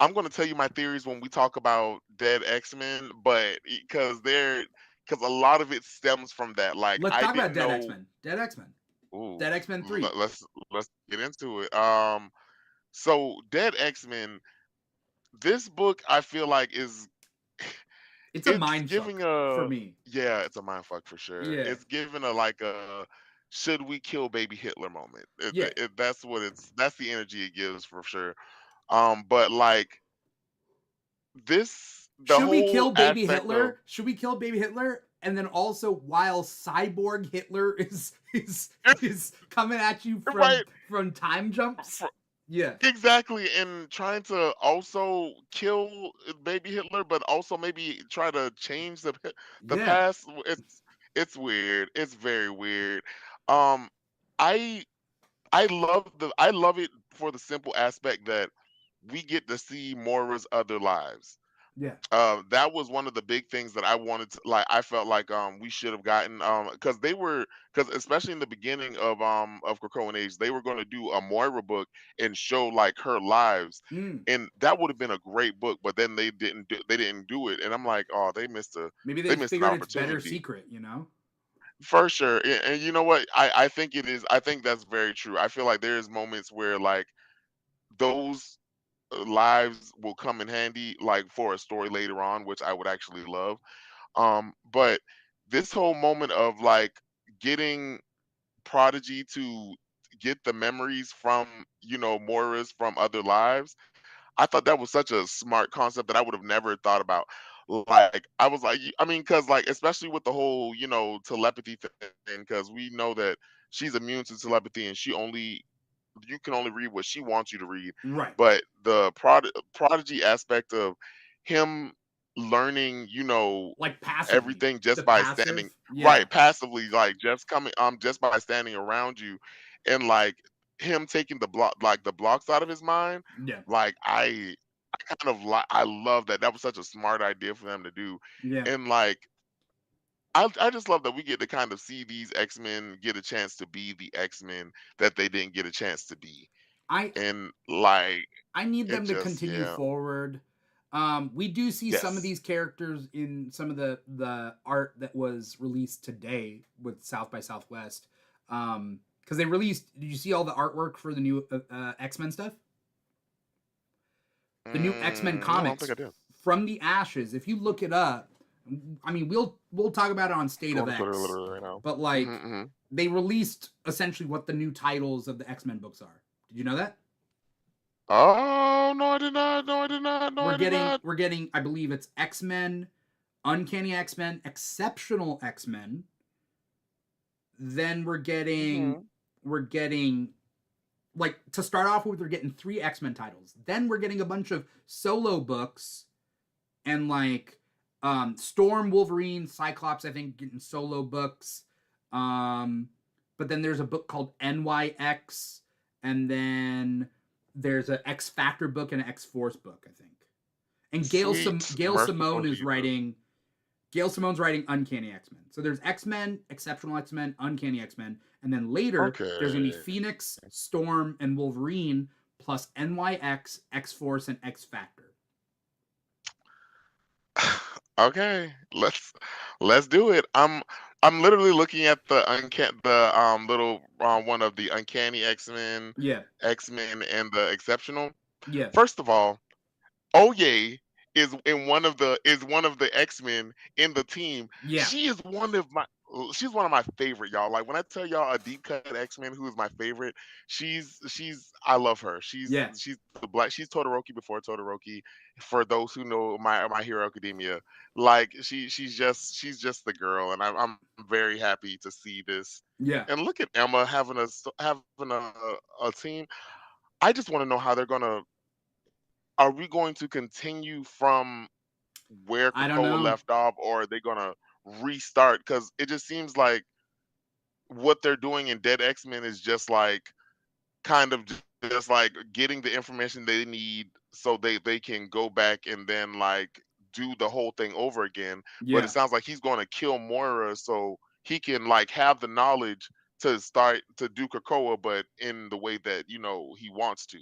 I'm going to tell you my theories when we talk about Dead X-Men, but because a lot of it stems from that. Like Let's I talk about didn't Dead know. X-Men. Dead X-Men. Ooh, Dead X-Men 3. let's get into it. So Dead X-Men. This book I feel like is It's a it's mind giving fuck for a me. yeah, it's a mind fuck for sure. Yeah. It's giving a like a should we kill baby Hitler moment. Yeah. That's the energy it gives for sure. But like the Should we whole kill baby aspect of Hitler? Should we kill baby Hitler? And then also while cyborg Hitler is coming at you right from time jumps? for, Yeah. exactly, and trying to also kill baby Hitler, but also maybe try to change the Yeah. past. It's weird. It's very weird. Um, I I love it for the simple aspect that we get to see Moira's other lives. Yeah. That was one of the big things that I wanted to like. I felt like we should have gotten because especially in the beginning of Krakoa and Age, they were going to do a Moira book and show like her lives, Mm. and that would have been a great book. But then they didn't do it, and I'm like, oh, Maybe they they missed an figured it's better opportunity secret, you know? for sure. And you know what? I think it is. I think that's very true. I feel like there's moments where like those lives will come in handy like for a story later on, which I would actually love. But this whole moment of like getting Prodigy to get the memories from, Moira's from other lives, I thought that was such a smart concept that I would have never thought about. Like, I was like, I mean, because like, especially with the whole, telepathy thing, because we know that she's immune to telepathy and you can only read what she wants you to read. Right. But the prodigy aspect of him learning, Like passively. everything The just by standing passive. Yeah. right passively, like just by standing around you, and like him taking the blocks out of his mind. Yeah. Like I kind of like I love that. That was such a smart idea for them to do, Yeah. and like I just love that we get to kind of see these X-Men get a chance to be the X-Men that they didn't get a chance to be. I And like I need it them to just continue yeah. forward. We do see some of Yes. these characters in some of the art that was released today with South by Southwest. Because they released. Did you see all the artwork for the new X Men stuff? The new X Men No, I don't think comics I did. from the ashes. If you look it up, I mean, we'll talk about it on State Going of to Twitter X. literally right now. But like, they released essentially what the new titles of the X Men books are. Did you know that? Oh no, I did not. No, I did not. No, we're I did getting not. we're getting I believe it's X-Men, Uncanny X-Men, Exceptional X-Men. Then Hmm. we're getting like to start off with we're getting 3 X-Men titles. Then we're getting a bunch of solo books and like Storm, Wolverine, Cyclops I think getting solo books. Um but then there's a book called NYX and then there's an X Factor book and an X Force book I think. And Sweet Gail merciful Simone is Jesus. writing. Gail Simone's writing Uncanny X Men. So there's X Men, Exceptional X Men, Uncanny X Men, and then later there's gonna be Okay. Phoenix, Storm, and Wolverine plus NYX, X Force, and X Factor. Okay. Let's do it. I'm literally looking at the little one of the Uncanny Yeah, X-Men and the Exceptional. yeah, First of all, Oye is one of the X-Men in the team. yeah, She's one of my favorite, y'all. Like when I tell y'all a deep cut X-Men who is my favorite, I love her. yeah, She's Todoroki before Todoroki. For those who know My Hero Academia, like she's just the girl, and I'm very happy to see this. yeah. And look at Emma having a team. I just want to know how they're gonna are we going to continue from where I don't Krakoa know. left off, or are they gonna restart? Because it just seems like what they're doing in Dead X-Men is just like kind of just like getting the information they need so they can go back and then like do the whole thing over again. But it Yeah. sounds like he's going to kill Moira so he can like have the knowledge to start to do Krakoa, but in the way that he wants to.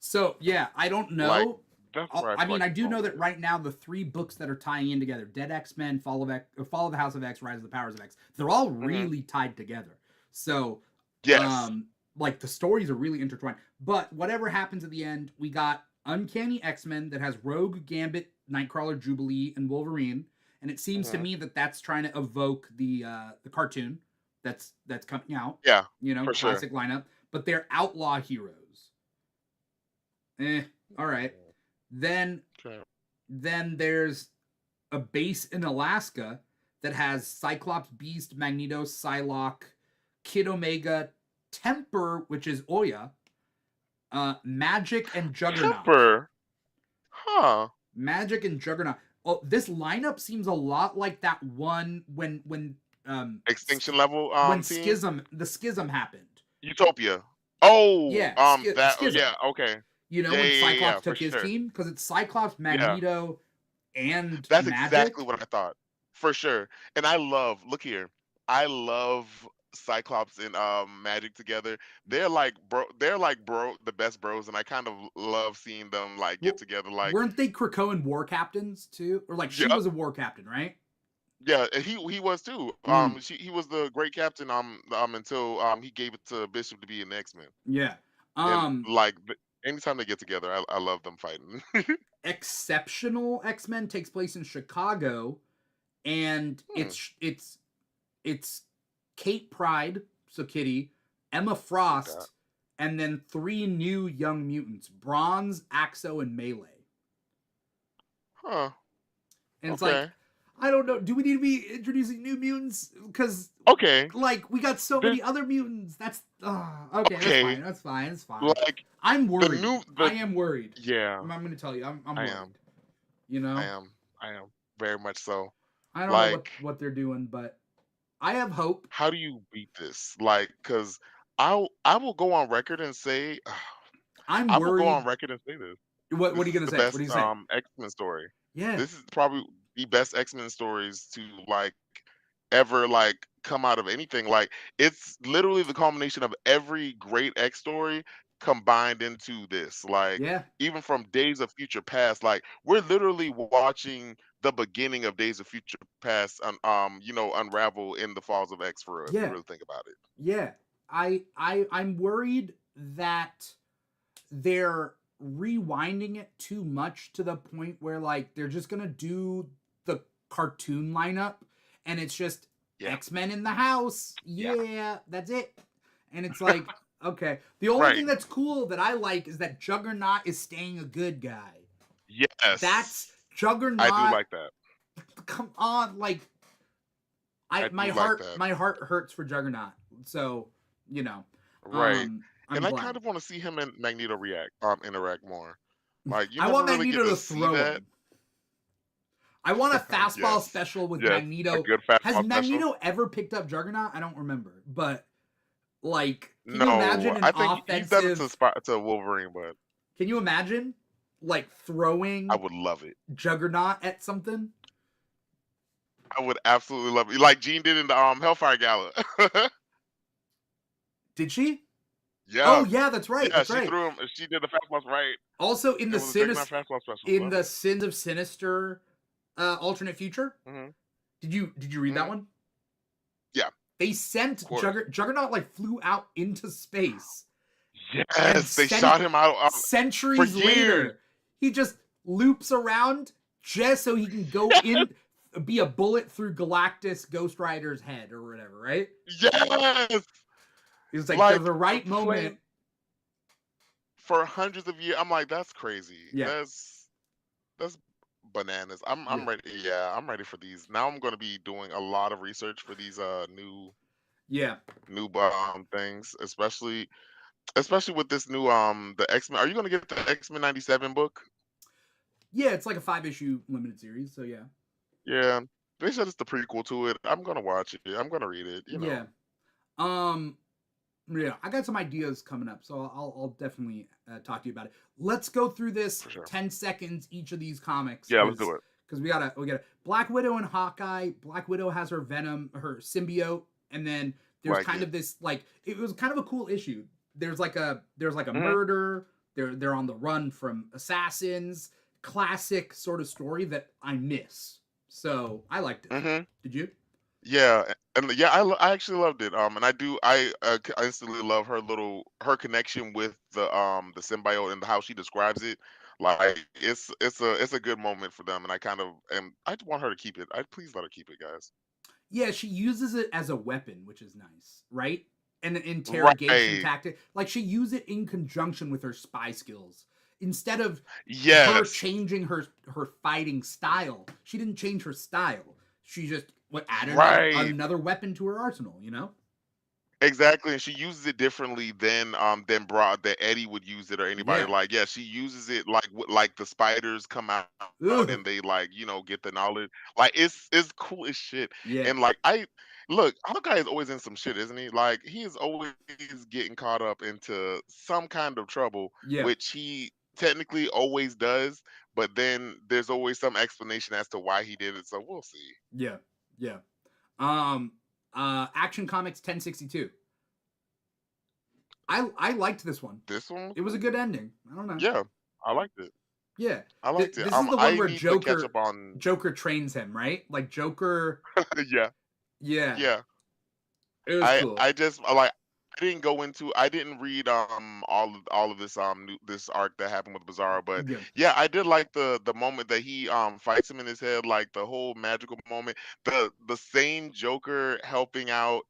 So yeah, I don't Like know. that's where I I feel mean, like I he's do going know with that it. right now the 3 books that are tying in together, Dead X Men, Fall of the House of X, Rise of the Powers of X, they're all Hmm. really tied together. So Yes. like the stories are really intertwined. But whatever happens at the end, we got Uncanny X-Men that has Rogue, Gambit, Nightcrawler, Jubilee, and Wolverine, and it seems to Hmm. me that that's trying to evoke the cartoon that's coming out. Yeah, You know, for sure. classic lineup. But they're outlaw heroes. All right. Then Okay. then there's a base in Alaska that has Cyclops, Beast, Magneto, Psylocke, Kid Omega, Temper, which is Oya, Magic and Juggernaut. Temper, huh? Magic and Juggernaut. Oh, this lineup seems a lot like that one um Extinction level when team. schism happened. Utopia. Oh, Yeah, that. Oh, schism. yeah. Okay. You know, Yeah, when yeah, yeah, yeah, Cyclops for took his sure. team, because it's Cyclops, Yeah. Magneto, and That's exactly Magic. what I thought. For sure. And I love, look here. I love Cyclops and Magic together. They're like the best bros, and I kind of love seeing them like get Well, together like weren't they Krakoan war captains too? Or like she yep. was a war captain, right? Yeah, and he was too. Mm, He was the great captain until he gave it to Bishop to be an X-Men. yeah. And Um, like anytime they get together, I love them fighting. Exceptional X-Men takes place in Chicago, and Hmm, it's Kate Pride, so Kitty, Emma like that. Frost, and then three new young mutants: Bronze, Axo, and Melee. Huh. And it's like, Okay. I don't know. Do we need to be introducing new mutants? Because Okay. like we got so There's many other mutants. That's okay. That's fine. okay. That's fine. It's fine. Like I'm the worried. new I the am worried. yeah, I'm going to tell you. I'm I worried. am. You I know. am. I am very much so. I don't know Like, what they're doing, but I have hope. how do you beat this? Like, cause I will go on record and say, I'm I will go on worried. record and say this. What This are you is gonna the say? What best do you say? X-Men story. Yeah. This is probably the best X-Men stories to like ever like come out of anything. Like it's literally the culmination of every great X story combined into this. Like Yeah. even from Days of Future Past, like we're literally watching the beginning of Days of Future Past, unravel in the Falls of X for real, if you Yeah. really think about it. Yeah. I'm worried that they're rewinding it too much to the point where like they're just gonna do the cartoon lineup and it's just Yeah, X-Men in the house. yeah, Yeah, that's it. And it's like, okay. The only right. thing that's cool that I like is that Juggernaut is staying a good guy. That's Yes, I do Juggernaut. like that. Come on, like I I do like that. my heart hurts for Juggernaut. So, you know, Right. I'm And I kind glad. of want to see him and Magneto interact more. Like you I want never really get Magneto to to see throw that. him. I want a fastball Yes. special with Yes. A Magneto. good Has fastball special. Magneto ever picked up Juggernaut? I don't remember. But like, can you No, imagine an I think he's done it to offensive? to Wolverine, but Can you imagine like I throwing would love it. Juggernaut at something? I would absolutely love it. Like Jean did in the Hellfire Gala. Did she? Oh Yeah. yeah, that's right. Yeah, That's she right. threw him. She did the fastball right. Also It was a Juggernaut fastball special. in Love the it. Sins of Sinister alternate future. Hmm. Did you read that Hmm. one? Yeah, They of sent course. Juggernaut like flew out into space and Yes, they shot him out for centuries years. later, he just loops around just so he can go in, be a bullet through Galactus Ghost Rider's head or whatever, right? Yes. It's like there's Like a right moment. playing for hundreds of years. I'm like, that's crazy. Yeah, That's bananas. I'm yeah, ready. Yeah, I'm ready for these. Now I'm gonna be doing a lot of research for these yeah, new things, especially with this new the X-Men. Are you gonna get the X-Men 97 book? yeah. It's like a 5 issue limited series, so yeah, Yeah. They said it's the prequel to it. I'm gonna watch it. I'm gonna read it, you know. yeah. Um, yeah. I got some ideas coming up, so I'll definitely talk to you about it. Let's go through this For sure. 10 seconds each of these comics Yeah, let's do it. we gotta Black Widow and Hawkeye. Black Widow has her Venom, her symbiote, and then there's Like kind it. of this like it was kind of a cool issue. There's like a Hmm. murder. They're on the run from assassins. Classic sort of story that I miss. So I liked it. Hmm. Did you? Yeah, and yeah, I actually loved it. And I do I instantly love her connection with the symbiote and how she describes it. Like it's a good moment for them, and I kind of I want her to keep it. I please let her keep it, guys. Yeah, she uses it as a weapon, which is nice, right? And an interrogation Right. tactic. Like she used it in conjunction with her spy skills. Instead of her Yes. changing her fighting style, she didn't change her style. She just added Right. another weapon to her arsenal, you know? Exactly, and she uses it differently than Eddie would use it or anybody. Yeah. Like, yeah, she uses it like the spiders come out Ugh. and they like get the knowledge. Like it's cool as shit. Yeah. And like I look, Hawkeye is always in some shit, isn't he? Like he is always getting caught up into some kind of trouble, Yeah. which he technically always does. But then there's always some explanation as to why he did it. So we'll see. Yeah. Yeah. Um Action Comics 1062. I liked this one. This one was It was a cool. good ending. I don't know. Yeah, I liked it. Yeah. I liked it. This is the one I where need to catch up Joker on. Joker trains him, right? Like Joker. Yeah, Yeah. yeah. It was cool. I just like I didn't read all of this this arc that happened with Bizarro, but Yeah. yeah, I did like the moment that he fights him in his head, like the whole magical moment. The same Joker helping out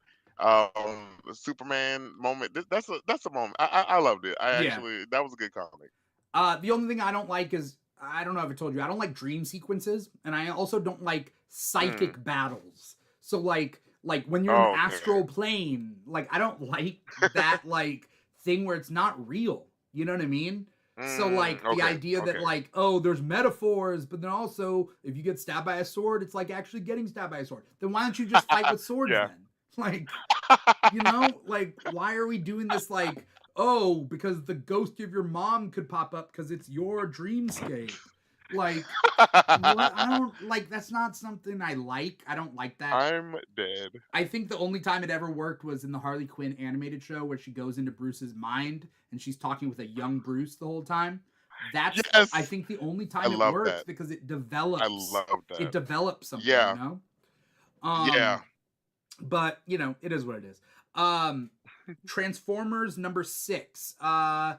Superman moment. That's a moment. I loved it. I Yeah. actually that was a good comic. The only thing I don't like is I don't know if I told you I don't like dream sequences, and I also don't like Mm. psychic battles. So like when you're in the Okay. astral plane, like I don't like that like thing where it's not real. You know what I mean? So like the Okay. idea that Okay. like oh there's metaphors, but then also if you get stabbed by a sword, it's like actually getting stabbed by a sword. Then why don't you just fight with swords Yeah. then? Like like why are we doing this like oh because the ghost of your mom could pop up because it's your dreamscape like what I don't like that's not something I like. I don't like that. I'm dead. I think the only time it ever worked was in the Harley Quinn animated show where she goes into Bruce's mind and she's talking with a young Bruce the whole time. That's I Yes. think the only I time it love works that. because I love it that. develops something, Yeah. um Yeah. but it is what it is. um Transformers number 6. I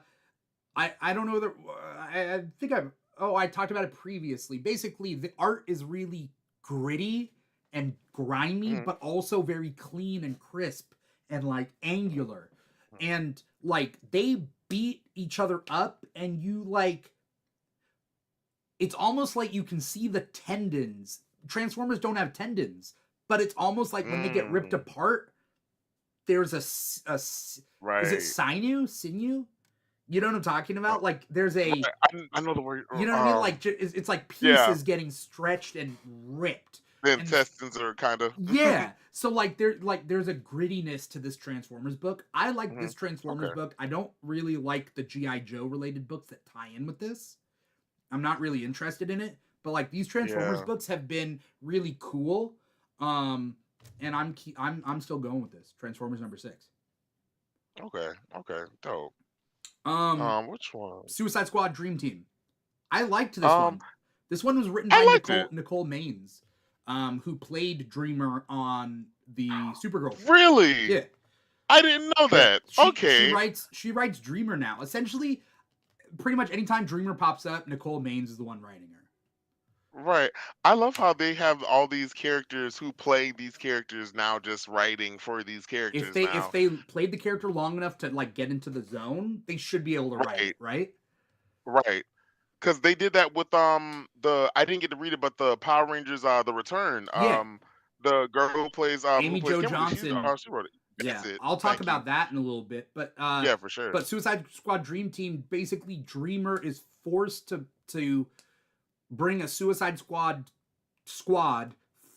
don't know that I think I talked about it previously. Basically, the art is really gritty and grimy, Mhm. but also very clean and crisp and like angular. And like they beat each other up, and you like it's almost like you can see the tendons. Transformers don't have tendons, but it's almost like when they get ripped Mm. apart, there's is it Right. sinew? You know what I'm talking Uh, about? Like there's a right. I know the word. you know what I mean? Like it's like Yeah. pieces getting stretched and ripped. The And intestines are kind of. yeah, so there's a grittiness to this Transformers book. I like Hmm. this Transformers Okay. book. I don't really like the GI Joe related books that tie in with this. I'm not really interested in it, but like these Transformers Yeah. books have been really cool. Um and I'm still going with this. Transformers number 6. Okay. Okay. Dope. Um Which one? Suicide Squad Dream Team. I liked this Um, one. This one was written I by liked it. Nicole Maines, who played Dreamer on the Supergirl show. Really? Yeah, I didn't know yeah. that. She Okay. writes Dreamer now. Essentially, pretty much anytime Dreamer pops up, Nicole Maines is the one writing her. Right. I love how they have all these characters who play these characters now just writing for these characters If now. they played the character long enough to like get into the zone, they should be able to write it, Right. right? Right. Because they did that with the I didn't get to read it, but the Power Rangers the Return. Yeah, The girl who Amy plays Jo Kimberly, Johnson. she wrote it. Yeah, That's it. I'll talk Thank you. about that in a little bit, Yeah, for sure. but Suicide Squad Dream Team basically Dreamer is forced to bring a Suicide Squad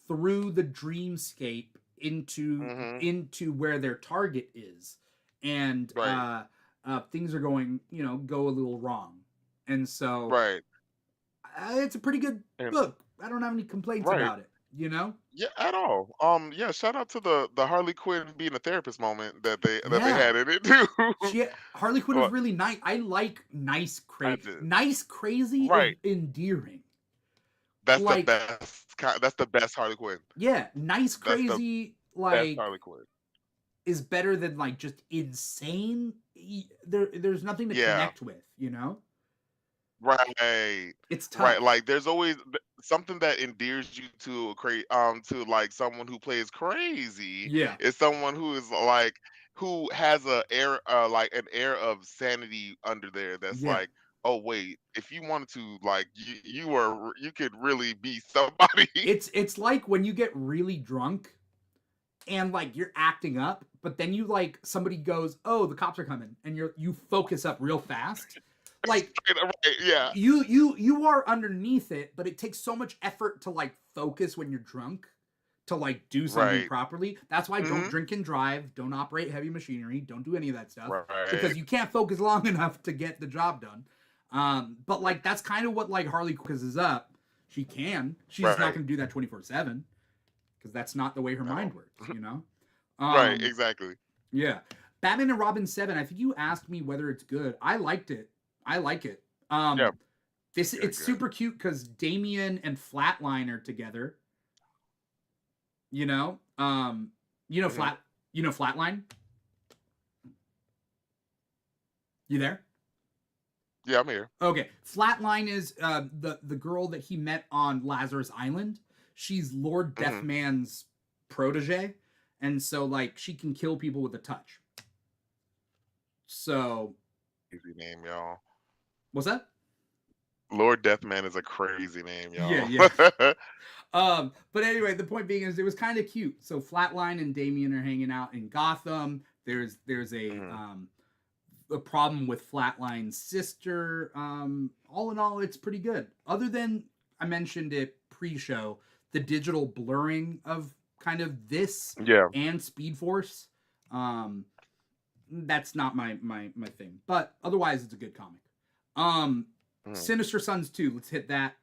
through the dreamscape Hmm. into where their target is, and Right. things are going go a little wrong, and so Right. it's a pretty good And book. I don't have any complaints right. about it. You know? Yeah, at all. Yeah, shout out to the Harley Quinn being a therapist moment that they Yeah. had in it too. Harley Quinn was Well, really nice. I like I did. nice crazy is Right. endearing. That's the Like best that's the best Harley Quinn. yeah, nice That's the crazy best like Harley Quinn. is better than like just insane. There's nothing to Yeah. connect with. Right. It's Right. tough. Like there's always something that endears you to to like someone who plays crazy Yeah. is someone who is like who has a air like an air of sanity under there that's Yeah. like, oh wait, if you wanted to like you could really be somebody. It's like when you get really drunk and like you're acting up, but then you like somebody goes, "Oh, the cops are coming," and you focus up real fast. Like Right, yeah. you are underneath it, but it takes so much effort to like focus when you're drunk to like do something Right. properly. That's why don't Mhm. drink and drive, don't operate heavy machinery, don't do any of that stuff Right. because you can't focus long enough to get the job done. But like that's kind of what like Harley focuses up. She can. She's just not Right. going to do that 24/7 because that's not the way her No. mind works, you know? Right, Um, exactly. yeah. Batman and Robin 7, I think you asked me whether it's good. I liked it. I like it. Yeah, This yeah, it's good. super cute because Damien and Flatline are together. You know, you know Mhm. flat, you know Flatline. You there? Yeah, I'm here. Okay, Flatline is the girl that he met on Lazarus Island. She's Lord Mhm. Deathman's protege, and so like she can kill people with a touch. So Crazy name, y'all. what's that? Lord Deathman is a crazy name, Yeah, y'all. yeah. But anyway, the point being is it was kind of cute. So Flatline and Damien are hanging out in Gotham. There's Mhm. a problem with Flatline's sister. All in all, it's pretty good. Other than I mentioned it pre-show, the digital blurring of kind of this Yeah. and Speed Force. Um, that's not my thing. But otherwise, it's a good comic. Um, Mhm. Sinister Sons 2. Let's hit that.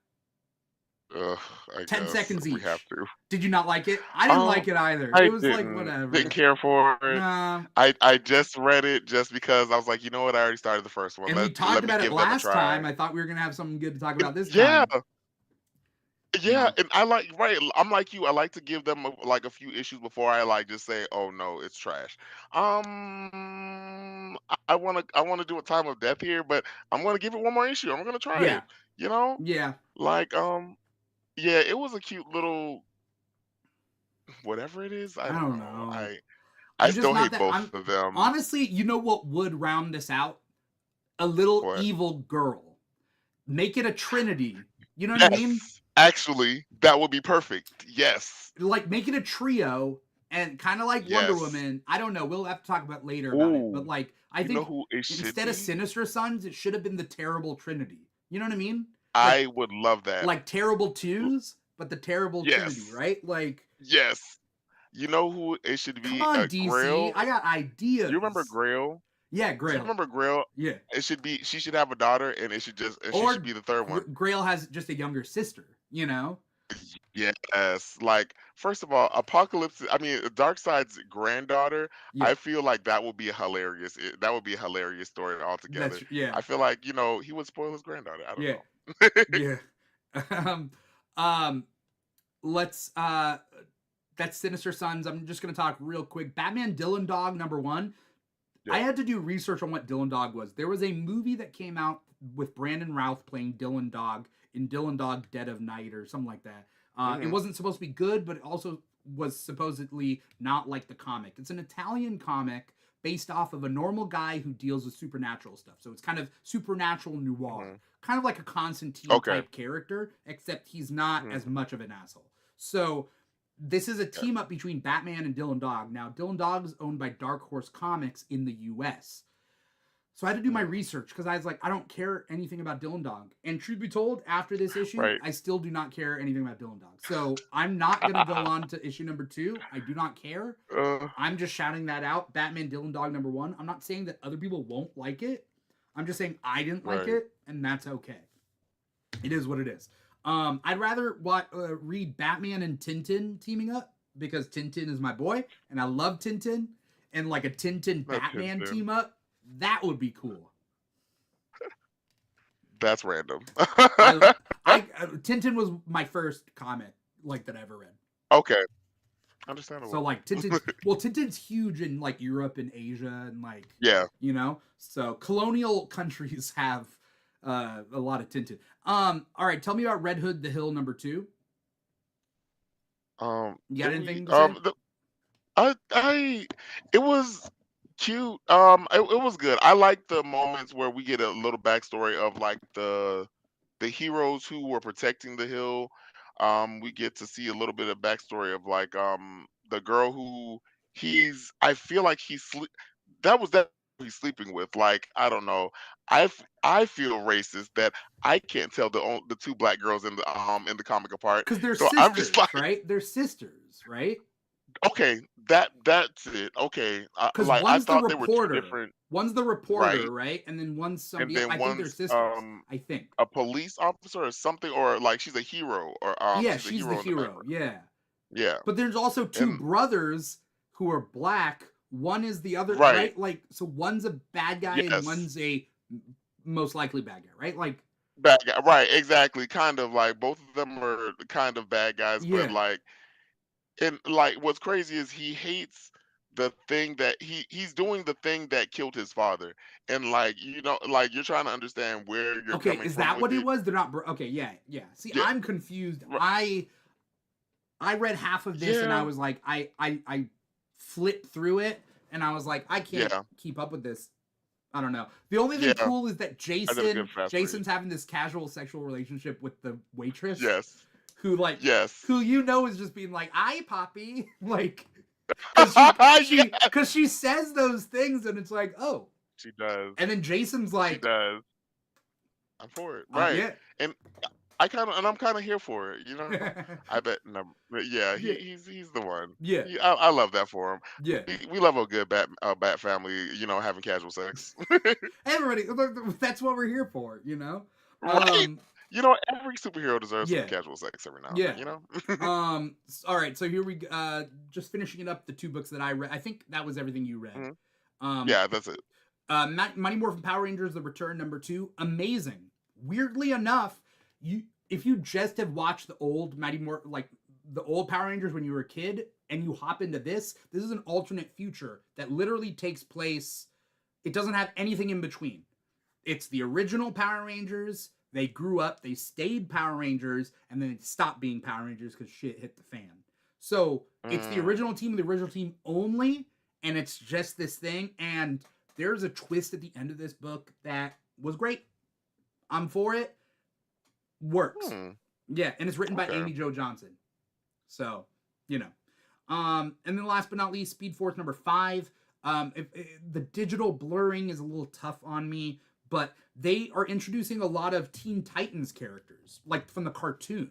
Ugh, I 10 guess seconds we have each. to. Did you not like it? I didn't Um, like it either. It I was like didn't whatever. care for it. Nah. I just read it just because I was like, you know what? I already started the first one. And we Let talked me about it give them a last time. try. I thought we were gonna have something good to talk about this Yeah, time. yeah, No. and I like right. I'm like you. I like to give them like a few issues before I like just say, oh no, it's trash. I want to do a time of death here, but I'm gonna give it one more issue. I'm gonna try Yeah. it. You know, Yeah. like yeah, it was a cute little whatever it is. I I don't don't know. know. I I'm just still not hate that. both I'm of them. honestly, you know what would round this out? A little What? evil girl. Make it a trinity. You know what I mean? Yes, actually, that would be perfect. Yes, Like make it a trio and kind of like Wonder yes. Woman. I don't know. We'll have to talk about later about it. But Ooh, like I you know think who it should instead of be? Sinister Sons, it should have been the Terrible Trinity. You know what I mean? Like I would love that. like Terrible L- Twos, but the Terrible Trinity, Yes, right? Like yes. You know who it should come be? on, DC. Grail. I got You remember ideas. Grail? Yeah, Do you Grail. remember Grail? Yeah. It should be. She should have a daughter, and she should Or be the third one. Grail has just a younger sister, you know? Yes. Like, first of all, Apocalypse, I mean, Darkseid's granddaughter, Yeah. I feel like that would be a hilarious, that would be a hilarious story altogether. Yeah. I feel like, he would spoil his granddaughter. I don't Yeah. know. Yeah. um um let's that's Sinister Sons. I'm just gonna talk real quick. Batman Dylan Dog #1. I Yeah. had to do research on what Dylan Dog was. There was a movie that came out with Brandon Routh playing Dylan Dog in Dylan Dog Dead of Night or something like that. It Hmm. wasn't supposed to be good, but it also was supposedly not like the comic. It's an Italian comic based off of a normal guy who deals with supernatural stuff. So it's kind of supernatural noir, Hmm. kind of like a Constantine Okay. type character, except he's not Hmm. as much of an asshole. So this is a Yeah. team up between Batman and Dylan Dog. Now, Dylan Dog is owned by Dark Horse Comics in the US. So I had to do my Hmm. research because I was like, I don't care anything about Dylan Dog. And truth be told, after this issue, Right. I still do not care anything about Dylan Dog. So I'm not going to go on to issue #2. I do not care. uh, I'm just shouting that out. Batman Dylan Dog #1. I'm not saying that other people won't like it. I'm just saying I didn't like right. it, and that's okay. It is what it is. I'd rather read Batman and Tintin teaming up because Tintin is my boy, and I love Tintin. And like a Tintin Not Batman Tintin. team up, that would be cool. That's random. Tintin was my first comic like that I ever read. Okay. So Understandable. like Tintin's huge in like Europe and Asia and like Yeah. so colonial countries have a lot of Tintin. All right, tell me about Red Hood the Hill #2. You got Didn't we? anything to say? I it was cute. It was good. I like the moments where we get a little backstory of like the heroes who were protecting the hill. We get to see a little bit of backstory of like the girl who I feel like that was that he's sleeping with. Like, I don't know. I feel racist that I can't tell the two black girls in the comic apart. Because they're So I'm just sisters, like, right? They're sisters, right? okay, that's it. Okay, Because like I one's the thought they were two reporter, different, one's the right? reporter, right? And then one's And somebody else. then I think they're one's sisters. I think. a police officer or something, or like she's a hero, or Yeah, she's a she's the hero in the hero. background. Yeah. Yeah, But there's also two and brothers who are black. One is the other, right, right? Like, so one's a bad guy and yes, one's a most likely bad guy, right? Like, bad guy, right, exactly. Kind of like both of them are kind of bad guys, but yeah. like, and like what's crazy is he hates the thing that he's doing the thing that killed his father, and like like you're trying to understand where you're Okay, coming is from that with what it it. was? They're not. Okay, yeah, yeah. See, Yeah, I'm confused. ri- I read half of this and I yeah, was like, I flipped through it and I was like, I can't yeah, keep up with this. I don't know. The only thing yeah. cool is that I did a good fast read. Jason's having this casual sexual relationship with the waitress Yes, who like yes. who is just being like, "I Poppy," like because she Yeah, because she says those things and it's like, oh, she does. and then Jason's She like, does. I'm for it. Right. yeah, And I'm kind of here for it, you know? I bet no, but yeah, yeah, he's the one. yeah, I love that for him. yeah. We love a good bat family, having casual sex. Everybody, that's what we're here for, you know. Right? Every superhero deserves some Yeah, casual sex every now and yeah. then, you know? All right, so here we just finishing it up the two books that I read. I think that was everything you read. Mhm. Um Yeah, that's it. Mighty Morphin Power Rangers The Return #2, amazing. Weirdly enough, you if you just have watched the old the old Power Rangers when you were a kid and you hop into this is an alternate future that literally takes place. It doesn't have anything in between. It's the original Power Rangers. They grew up, they stayed Power Rangers, and then they stopped being Power Rangers because shit hit the fan. So it's the Mm, original team, the original team only, and it's just this thing. And there's a twist at the end of this book that was great. I'm for it. Works. hmm. Yeah, and it's written by Okay. Amy Jo Johnson. So, you know. And then last but not least, Speed Force #5. The digital blurring is a little tough on me, but they are introducing a lot of Teen Titans characters, like from the cartoon,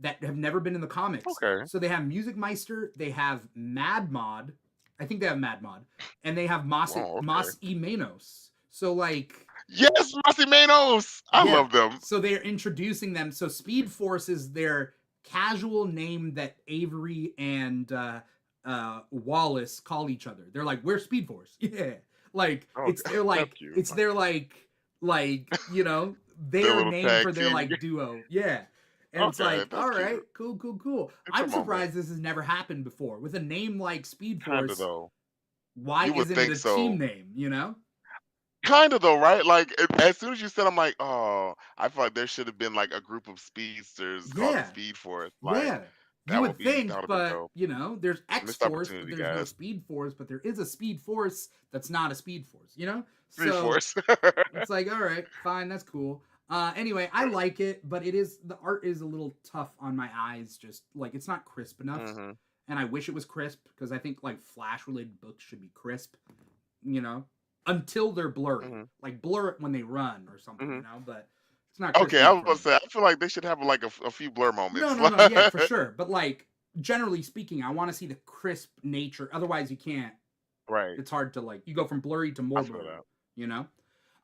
that have never been in the comics. Okay. So they have Music Meister, they have Mad Mod, I think they have Mad Mod, and they have Wow, okay. Mas Manos. So like, Yes, Mossy Manos. I yeah. love them. So they're introducing them. So Speed Force is their casual name that Avery and Wallace call each other. They're like, "We're Speed Force." Yeah. Like Okay. That's cute. it's their you know, Their their little name tag for their team. like duo. Yeah. And it's Okay, like, that's all right, cute. cool, cool, cool. It's a I'm moment. surprised this has never happened before. With a name like Speed Kinda Force, though. why You would isn't it think a team so. name, you know? Kinda though, right? Like, as soon as you said, I'm like, "Oh, I feel like there should have been, like, a group of speedsters called the Yeah. Speed Force." Like, Yeah. You would that think, would have been but dope. you know, there's X Missed Force, but opportunity, there's no guys. Speed Force, but there is a Speed Force that's not a Speed Force, you know? Speed So Force. it's like, all right, fine, that's cool. Anyway, I like it, but the art is a little tough on my eyes, just like it's not crisp enough. Mhm, And I wish it was crisp because I think like Flash related books should be crisp, you know, until they're blurry. mhm, Like blur it when they run or something, you mhm. know, but it's not crisp Okay, I enough was for about to me. say, I feel like they should have, like, a few blur No, moments. no, no. Yeah, for sure. But like generally speaking, I want to see the crisp nature. Otherwise, you can't. Right. It's hard to like. You go from blurry to more I feel blurry. that. You know.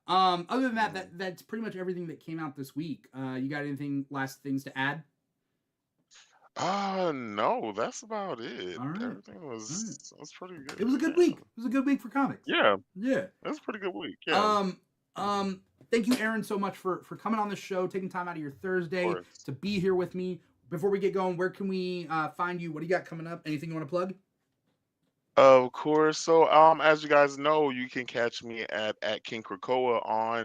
Other than that, Mhm. that's pretty much everything that came out this week. You got anything last things to add? No, that's about it. All right. Everything All right. was pretty It was a good, good week. yeah. It was a good week for comics. Yeah, Yeah. it was a pretty good week, yeah. Um. Thank you, Aaron, so much for coming on the show, taking time out of your Of Thursday course. to be here with me. Before we get going, where can we find you? What do you got coming up? Anything you want to plug? Of course. So, as you guys know, you can catch me at King Krakoa on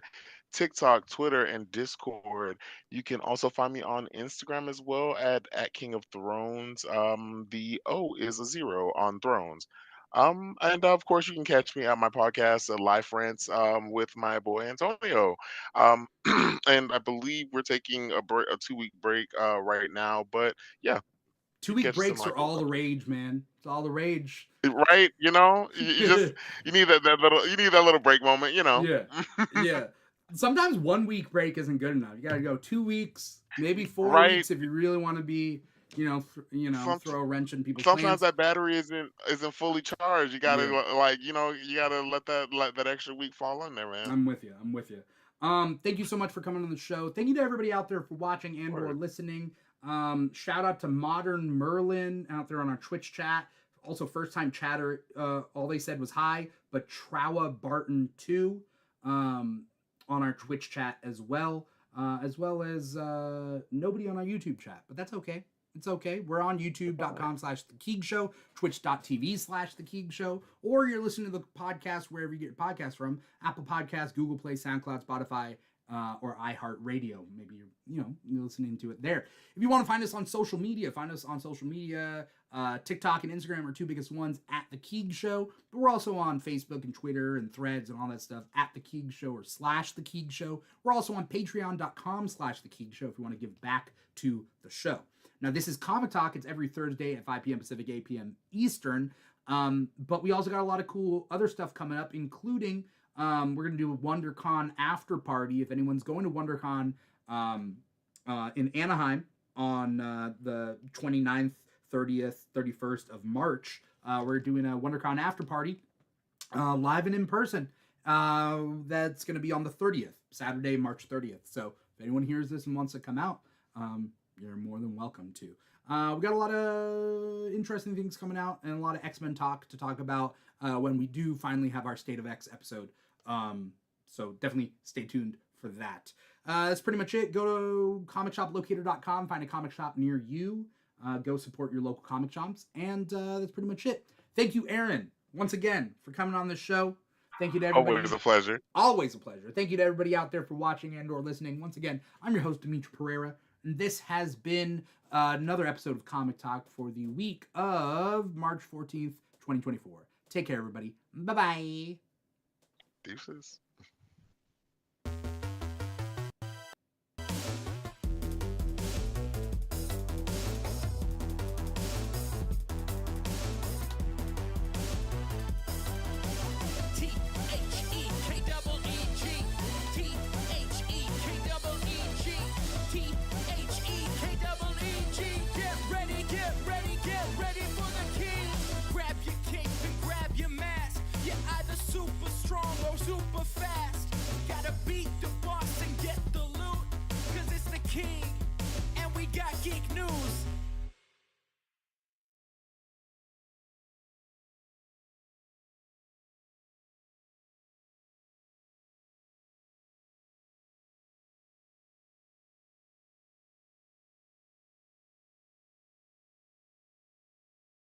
TikTok, Twitter, and Discord. You can also find me on Instagram as well at King of Thrones. The O is a zero on Thrones. And of course, you can catch me at my podcast, Life Rants, with my boy Antonio. Um, and I believe we're taking a 2-week break right now. But yeah, 2-week catch us in breaks are like all the rage, man. It's all the rage. right. You just you need that little break moment. Yeah. Yeah. Sometimes 1 week break isn't good enough. You got to go 2 weeks, maybe 4 Right. weeks if you really want to be, Some, throw a wrench in people's sometimes plans. that battery isn't fully charged. You gotta Yeah. you gotta let that extra week fall in there, man. I'm with you. I'm with you. Thank you so much for coming on the show. Thank you to everybody out there for watching and or Word. listening. Shout out to Modern Merlin out there on our Twitch chat. Also, first time chatter. All they said was hi, but Trowa Barton 2 on our Twitch chat as well as nobody on our YouTube chat. But that's okay. It's okay. We're on youtube.com/The Keeg Show, twitch.tv/The Keeg Show, or you're listening to the podcast wherever you get your podcast from, Apple Podcasts, Google Play, SoundCloud, Spotify, or iHeartRadio. Maybe you're listening to it there. If you want to find us on social media, TikTok and Instagram are two biggest ones at The Keeg Show. But we're also on Facebook and Twitter and Threads and all that stuff at The Keeg Show or /The Keeg Show. We're also on patreon.com/The Keeg Show if you want to give back to the show. Now, this is Comic Talk. It's every Thursday at 5 p.m. Pacific, 8 p.m. Eastern. But we also got a lot of cool other stuff coming up, including we're going to do a WonderCon after party. If anyone's going to WonderCon in Anaheim on the 29th, 30th, 31st of March, we're doing a WonderCon after party live and in person. That's going to be on the 30th, Saturday, March 30th. So if anyone hears this and wants to come out, you're more than welcome to. We got a lot of interesting things coming out and a lot of X-Men talk to talk about when we do finally have our State of X episode. So definitely stay tuned for that. That's pretty much it. Go to comicshoplocator.com, find a comic shop near you. Go support your local comic shops. And that's pretty much it. Thank you, Aaron, once again, for coming on the show. Thank you to everybody. Always a pleasure. Always a pleasure. Thank you to everybody out there for watching and or listening. Once again, I'm your host, Dimithri Perera. And this has been another episode of Comic Talk for the week of March 14th, 2024. Take care, everybody. Bye-bye. Deuces. Super strong or super fast. Gotta beat the boss and get the loot, 'cause it's the king.